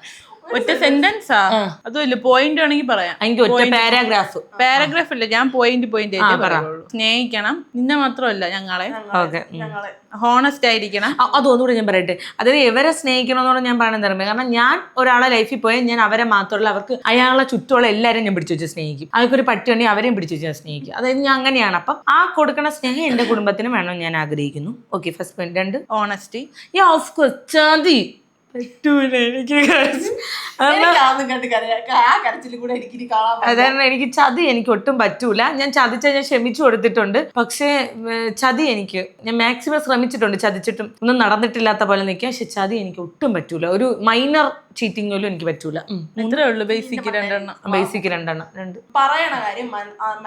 ഒറ്റ സെന്റൻസാ? അതുമല്ല, പോയിന്റ് ആണെങ്കിൽ പറയാം. എനിക്ക് ഒറ്റ പാരാഗ്രാഫ് ഇല്ല, ഞാൻ പോയിന്റ് പറയുള്ളൂ. സ്നേഹിക്കണം, നിന്നെ മാത്രമല്ല ഞങ്ങളെ. ഹോണസ്റ്റ് ആയിരിക്കണം. അതൊന്നുകൂടെ ഞാൻ പറയട്ടെ. അതായത് ഇവരെ സ്നേഹിക്കണമെന്നോട് ഞാൻ പറയുന്നത് തരുമ്പോൾ, കാരണം ഞാൻ ഒരാളെ ലൈഫിൽ പോയാൽ ഞാൻ അവരെ മാത്രമല്ല അവർക്ക് അയാളെ ചുറ്റുമുള്ള എല്ലാവരും ഞാൻ പിടിച്ചു വെച്ച് സ്നേഹിക്കും. അവർക്കൊരു പറ്റുണ്ടെങ്കിൽ അവരെയും പിടിച്ചു വെച്ച് ഞാൻ സ്നേഹിക്കും. അതായത് ഞാൻ അങ്ങനെയാണ്. അപ്പം ആ കൊടുക്കുന്ന സ്നേഹം എന്റെ കുടുംബത്തിന് വേണം ഞാൻ ആഗ്രഹിക്കുന്നു. Okay, first point. 2, honesty. Of course. ചതി പറ്റൂല എനിക്ക്. അതാണ് എനിക്ക് ചതി എനിക്ക് ഒട്ടും പറ്റൂല. ഞാൻ ചതിച്ച ഞാൻ ക്ഷമിച്ചു കൊടുത്തിട്ടുണ്ട്. പക്ഷേ ചതി ഞാൻ മാക്സിമം ശ്രമിച്ചിട്ടുണ്ട്. ചതിച്ചിട്ടും ഒന്നും നടന്നിട്ടില്ലാത്ത പോലെ നിൽക്കുക. പക്ഷെ ചതി എനിക്ക് ഒട്ടും പറ്റൂല. ഒരു മൈനർ ചീറ്റിംഗ് പോലും എനിക്ക് പറ്റൂല. ഇത്രേ ഉള്ളൂ. ബേസിക് 2 പറയണ കാര്യം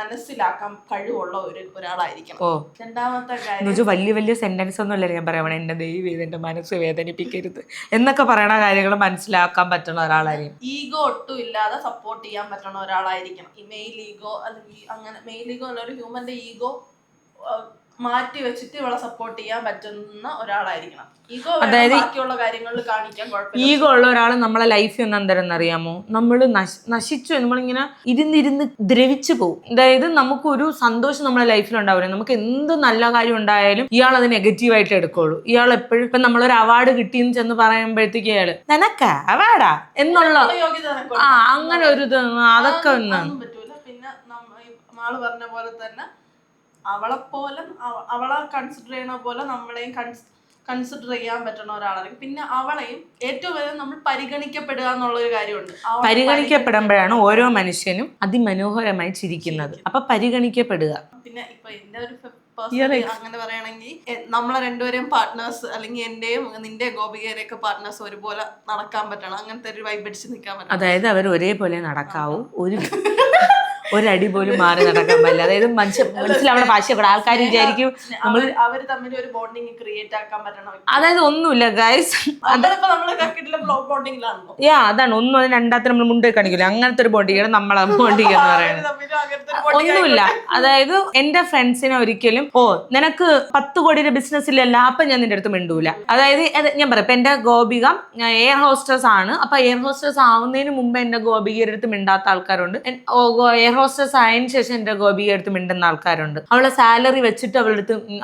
മനസ്സിലാക്കാൻ കഴിവുള്ള ഒരാളായിരിക്കണം. രണ്ടാമത്തെ കാര്യം വലിയ വലിയ സെന്റൻസ് ഒന്നും അല്ല ഞാൻ പറയണേ. എന്റെ ദൈവം എന്റെ മനസ്സ് വേദനിപ്പിക്കരുത് എന്നൊക്കെ പറയണ കാര്യങ്ങൾ മനസ്സിലാക്കാൻ പറ്റുന്ന ഒരാളായിരിക്കും. ഈഗോ ഒട്ടും ഇല്ലാതെ സപ്പോർട്ട് ചെയ്യാൻ പറ്റുന്ന ഒരാളായിരിക്കണം. ഈ മെയിൽ ഈഗോ അല്ലെങ്കിൽ അങ്ങനെ മെയിൽ ഈഗോ അല്ല, ഒരു ഹ്യൂമന്റെ ഈഗോ മാറ്റി വെച്ചിട്ട് ഇവളെ സപ്പോർട്ട് ചെയ്യാൻ പറ്റുന്ന ഒരാളായിരിക്കണം. ഈഗോ ബാക്കിയുള്ള കാര്യങ്ങളിൽ കാണിക്കാൻ കുഴപ്പമില്ല. ഈഗോ ഉള്ള ഒരാൾ നമ്മളെ ലൈഫിൽ ഒന്ന് എന്താണെന്ന് അറിയാമോ, നമ്മൾ നശിച്ചു, നമ്മളിങ്ങനെ ഇരുന്നിരുന്ന് ദ്രവിച്ചു പോകും. അതായത് നമുക്കൊരു സന്തോഷം നമ്മളെ ലൈഫിൽ ഉണ്ടാവില്ല. നമുക്ക് എന്ത് നല്ല കാര്യം ഉണ്ടായാലും ഇയാൾ അത് നെഗറ്റീവായിട്ട് എടുക്കുള്ളൂ. ഇയാൾ എപ്പോഴും ഇപ്പൊ നമ്മളൊരു അവാർഡ് കിട്ടിയെന്ന് ചെന്ന് പറയുമ്പോഴത്തേക്ക് ഇയാള് നിനക്ക് അവാർഡാ എന്നുള്ള അങ്ങനെ ഒരു ഇത് അതൊക്കെ ഒന്നാണ് പറ്റൂല. പിന്നെ മാള് പറഞ്ഞ പോലെ തന്നെ അവളെ കൺസിഡർ ചെയ്യണ പോലെ നമ്മളെയും കൺസിഡർ ചെയ്യാൻ പറ്റുന്ന ഒരാളായിരിക്കും. പിന്നെ അവളെയും ഏറ്റവും വലുത് നമ്മൾ പരിഗണിക്കപ്പെടുക എന്നുള്ളൊരു കാര്യമുണ്ട്. പരിഗണിക്കപ്പെടുമ്പോഴാണ് ഓരോ മനുഷ്യനും അതിമനോഹരമായി ചിരിക്കുന്നത്. അപ്പൊ പരിഗണിക്കപ്പെടുക. പിന്നെ ഇപ്പൊ എന്റെ ഒരു അങ്ങനെ പറയണെങ്കിൽ നമ്മളെ രണ്ടുപേരെയും പാർട്ട്നേഴ്സ്, അല്ലെങ്കിൽ എന്റെയും നിന്റെ ഗോപികയുടെയൊക്കെ പാർട്ട്നേഴ്സ് ഒരുപോലെ നടക്കാൻ പറ്റണം. അങ്ങനത്തെ ഒരു വൈബ് അടിച്ച് നിൽക്കാൻ പറ്റണം. അതായത് അവർ ഒരേപോലെ നടക്കാവൂ, ഒരടി പോലും മാറി നടക്കാൻ പാടില്ല. അതായത് മനസ്സിലാവുന്ന ഭാഷ ആൾക്കാർ വിചാരിക്കും അവര് തമ്മിൽ ഒരു ബോണ്ടിങ് ക്രിയേറ്റ് ആക്കാൻ പറ്റണം. അതായത് ഒന്നുമില്ല ഗൈസ്, അതാണ് ഒന്നും രണ്ടാമത്തെ നമ്മൾ മുണ്ടേ കാണിക്കില്ല, അങ്ങനത്തെ ഒരു ബോണ്ടിങ്ങാണ് നമ്മളെ ബോണ്ടിങ് എന്ന് പറയുന്നത്. ഒന്നുമില്ല. അതായത് എന്റെ ഫ്രണ്ട്സിനെ ഒരിക്കലും നിനക്ക് 10 കോടിയുടെ ബിസിനസ് ഇല്ലല്ല അപ്പൊ ഞാൻ നിന്റെ അടുത്ത് മിണ്ടൂല. അതായത് ഞാൻ പറയാം, ഇപ്പൊ എന്റെ ഗോപിക എയർ ഹോസ്റ്റസ് ആണ്. അപ്പൊ എയർ ഹോസ്റ്റസ് ആവുന്നതിന് മുമ്പ് എന്റെ ഗോപികയുടെ അടുത്ത് മിണ്ടാത്ത ആൾക്കാരുണ്ട്. എയർ ഹോസ്റ്റസ് ആയതിനു ശേഷം എന്റെ ഗോപികയുടെ അടുത്ത് മിണ്ടുന്ന ആൾക്കാരുണ്ട്. അവളെ സാലറി വെച്ചിട്ട്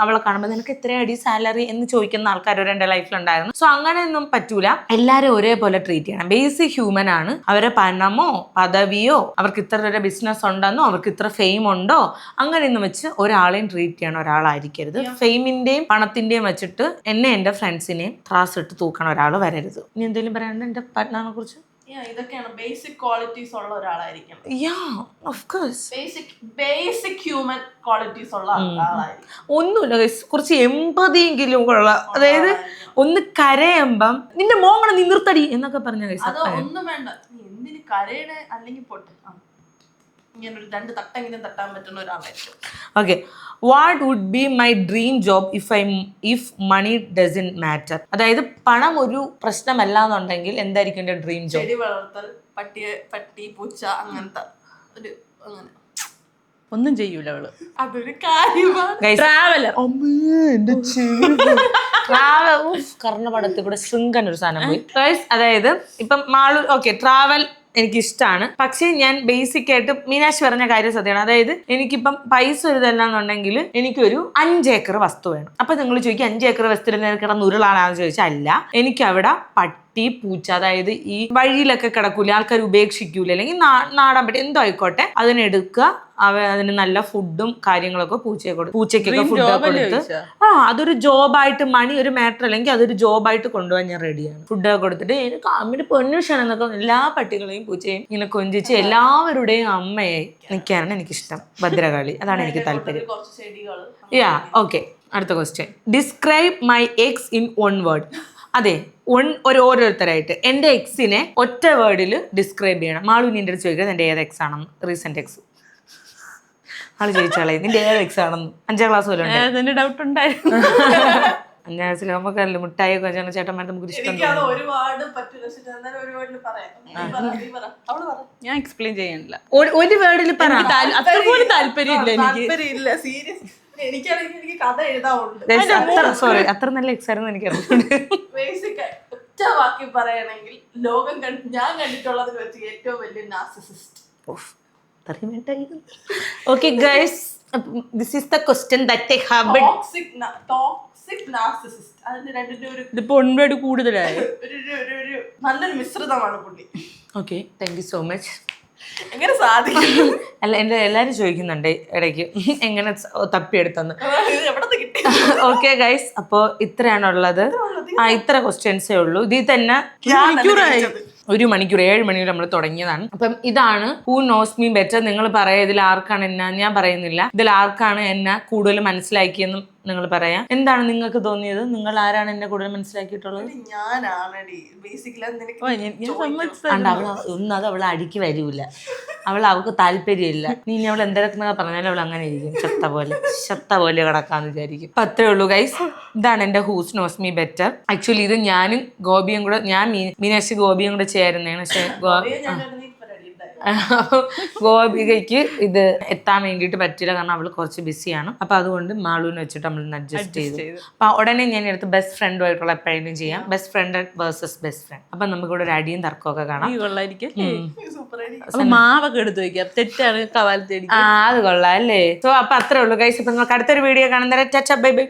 അവളെ കാണുമ്പോൾ നിനക്ക് എത്രയടി സാലറി എന്ന് ചോദിക്കുന്ന ആൾക്കാർ എന്റെ ലൈഫിലുണ്ടായിരുന്നു. സോ അങ്ങനെയൊന്നും പറ്റൂല. എല്ലാരും ഒരേപോലെ ട്രീറ്റ് ചെയ്യണം. ബേസിക് ഹ്യൂമൻ ആണ്. അവരെ പണമോ പദവിയോ അവർക്ക് ഇത്ര ഒരു ബിസിനസ് ഉണ്ടെന്നോ അവർക്ക് ഇത്ര ഫെയിം ഉണ്ടോ അങ്ങനെയൊന്നും വെച്ച് ഒരാളെയും ട്രീറ്റ് ചെയ്യണ ഒരാളായിരിക്കരുത്. ഫെയിമിന്റെയും പണത്തിന്റെയും വെച്ചിട്ട് എന്റെ ഫ്രണ്ട്സിനെയും ത്രാസ് ഇട്ട് തൂക്കണ ഒരാൾ വരരുത്. ഇനി എന്തെങ്കിലും പറയാനുണ്ട് എന്റെ പാർട്ട്ണറിനെ കുറിച്ച്? ഇതൊക്കെയാണ് ബേസിക് ക്വാളിറ്റീസ് ഉള്ള ഒരാളായിരിക്കും. ബേസിക് ഹ്യൂമൻ ക്വാളിറ്റീസ് ഉള്ള ആളായിരിക്കും. ഒന്നുമില്ല, കുറച്ച് എമ്പതിയെങ്കിലും ഉള്ള, അതായത് ഒന്ന് കരയുമ്പം നിന്റെ മോങ്ങണം നീ നിർത്തടി എന്നൊക്കെ പറഞ്ഞ അത് ഒന്നും വേണ്ട, നീ എന്തിന് കരയുടെ അല്ലെങ്കിൽ പോട്ടെ, ഇങ്ങനെ ഒരു 2 തട്ടെങ്കിലും തട്ടാൻ പറ്റുന്ന ഒരാളായിരിക്കും. Okay, what would be my dream job if money doesn't matter? അതായത് പണം ഒരു പ്രശ്നമല്ല എന്നുണ്ടെങ്കിൽ എന്തായിരിക്കും എന്റെ ഡ്രീം ജോബ്? ചെടി വളർത്തൽ, പട്ടി പൂച്ച അങ്ങനത്തെ ഒരു അങ്ങനെ ഒന്നും ചെയ്യൂല അവള്. അതൊരു കാര്യമാണ്. ട്രാവലർ. കർണപടത്തിൽ കൂടെ ശൃംഖൻ ഒരു സാധനം പോയി. അതായത് ഇപ്പം മാളു ട്രാവൽ എനിക്കിഷ്ടമാണ്. പക്ഷേ ഞാൻ ബേസിക് ആയിട്ട് മീനാക്ഷി പറഞ്ഞ കാര്യം സത്യമാണ്. അതായത് എനിക്കിപ്പം പൈസ ഒരു ഇതല്ലാന്നുണ്ടെങ്കിൽ എനിക്കൊരു 5 ഏക്കർ വസ്തു വേണം. അപ്പൊ നിങ്ങൾ ചോദിക്കും 5 ഏക്കർ വസ്തുവിൽ കിടന്ന് ഉരുളാണെന്ന് ചോദിച്ചാൽ അല്ല, എനിക്കവിടെ പട്ടി പൂച്ച, അതായത് ഈ വഴിയിലൊക്കെ കിടക്കൂല, ആൾക്കാർ ഉപേക്ഷിക്കൂല, അല്ലെങ്കിൽ നാടൻ പട്ടി എന്തോ ആയിക്കോട്ടെ, അതിനെടുക്കുക, അതിന് നല്ല ഫുഡും കാര്യങ്ങളൊക്കെ പൂച്ചയ്ക്കൊക്കെ ഫുഡൊക്കെ കൊടുത്ത് അതൊരു ജോബായിട്ട്, മണി ഒരു മാറ്റർ അല്ലെങ്കിൽ അതൊരു ജോബായിട്ട് കൊണ്ടുപോകാൻ ഞാൻ റെഡിയാണ്. ഫുഡൊക്കെ കൊടുത്തിട്ട് എനിക്ക് അമ്മയുടെ പൊന്നുഷാണ് എന്നൊക്കെ എല്ലാ പട്ടികളെയും പൂച്ചയും ഇങ്ങനെ കൊഞ്ചിച്ച് എല്ലാവരുടെയും അമ്മയായി നിൽക്കാനാണ് എനിക്കിഷ്ടം. ഭദ്രകാളി, അതാണ് എനിക്ക് താല്പര്യം. ഓക്കെ, അടുത്ത question. Describe my ex in 1 word. അതെ, ഓരോരുത്തരായിട്ട് എൻ്റെ എക്സിനെ ഒറ്റ വേർഡിൽ ഡിസ്ക്രൈബ് ചെയ്യണം. മാളുവിന് എൻ്റെ അടുത്ത് ചോദിക്കുന്നത് എൻ്റെ ഏത് എക്സ് ആണെന്ന്, റീസെന്റ് എക്സ്. ആള് ചോദിച്ചാളേ നിന്റെ ഏത് എക്സ് ആണെന്ന്. 5ാം ക്ലാസ് പോലെ ഡൗട്ട് ഉണ്ടായിരുന്നു. 5ാം ക്ലാസ്സിൽ നമുക്കല്ല മിഠായി ഒക്കെ ചേട്ടന്മാർ നമുക്ക് ഇഷ്ടം. ഞാൻ എക്സ്പ്ലെയിൻ ചെയ്യാനില്ല, ഒരു വേർഡിൽ പറ. അത്രപോലും താല്പര്യമില്ല എനിക്ക്. എനിക്കാണെങ്കിൽ എനിക്ക് കഥ എഴുതാറുണ്ട്. സോറി, അത്ര നല്ല എക്സ് ആയിരുന്നു എനിക്ക് അറിഞ്ഞിട്ടുണ്ട്. ബേസിക് ഒറ്റ വാക്കി പറയണെങ്കിൽ ലോകം ഞാൻ കണ്ടിട്ടുള്ളത് വെച്ച് ഏറ്റവും വലിയ narcissist. Okay guys, this is the question that I have been toxic narcissist. അതിന്റെ രണ്ടിന്റെ ഒരു ഇതിപ്പോ ഒൻപേട് കൂടുതലായി ഒരു നല്ലൊരു മിശ്രിതമാണ് പുള്ളി. Okay, thank you so much. എങ്ങനെ സാധിക്കും? അല്ല, എൻ്റെ എല്ലാവരും ചോദിക്കുന്നുണ്ട് ഇടയ്ക്ക് എങ്ങനെ തപ്പിയെടുത്തെന്ന്. ഓക്കെ ഗൈസ്, അപ്പോൾ ഇത്രയാണുള്ളത്. ഇത്ര ക്വസ്റ്റ്യൻസേ ഉള്ളൂ. ഇതിൽ തന്നെ 1 മണിക്കൂർ 7 മണിക്കൂർ നമ്മൾ തുടങ്ങിയതാണ്. അപ്പം ഇതാണ് ഹൂ നോസ് മീ ബെറ്റർ. നിങ്ങൾ പറയാം ഇതിൽ ആർക്കാണ് എന്നെ, ഞാൻ പറയുന്നില്ല, ഇതിൽ ആർക്കാണ് എന്നെ കൂടുതൽ മനസ്സിലാക്കിയെന്നും നിങ്ങൾ പറയാം. എന്താണ് നിങ്ങൾക്ക് തോന്നിയത്? നിങ്ങൾ ആരാണ് എന്നെ കൂടുതൽ മനസ്സിലാക്കിയിട്ടുള്ളത്? ഒന്നും അത് അവളെ അടിക്ക് വരൂല, അവൾക്ക് താല്പര്യമില്ല. നീ അവൾ എന്തൊക്കെ പറഞ്ഞാലും അവൾ അങ്ങനെ ഇരിക്കും, ശത്ത പോലെ കിടക്കാന്ന് വിചാരിക്കും. അപ്പൊ അത്രേ ഉള്ളൂ ഗൈസ്. ഇതാണ് എന്റെ who's knows me better. Actually ഇത് ഞാനും ഗോപിയും കൂടെ, ഞാൻ മീനാക്ഷി ഗോപിയും കൂടെ ചേരുന്നതാണ്. പക്ഷെ അപ്പൊ ഗോപികയ്ക്ക് ഇത് എത്താൻ വേണ്ടിയിട്ട് പറ്റില്ല, കാരണം അവള് കുറച്ച് ബിസിയാണ്. അപ്പൊ അതുകൊണ്ട് മാളുവിനെ വെച്ചിട്ട് നമ്മൾ അഡ്ജസ്റ്റ് ചെയ്തു. അപ്പൊ ഉടനെ ഞാൻ എടുത്ത് ബെസ്റ്റ് ഫ്രണ്ടുമായിട്ടുള്ള എപ്പോഴും ചെയ്യാം, best friend versus best friend. അപ്പൊ നമുക്ക് ഇവിടെ ഒരു അടിയും തർക്കമൊക്കെ കാണാം. അപ്പൊ മാവൊക്കെ എടുത്ത് വെക്കാം, തെറ്റാണ് കവാലത്തേടി. അത് കൊള്ളാം അല്ലേ. സോ അപ്പൊ അത്രേ ഉള്ളൂ ഗൈസ്. അപ്പൊ നമുക്ക് അടുത്തൊരു വീഡിയോ കാണുന്നേരം ബൈ ബൈ.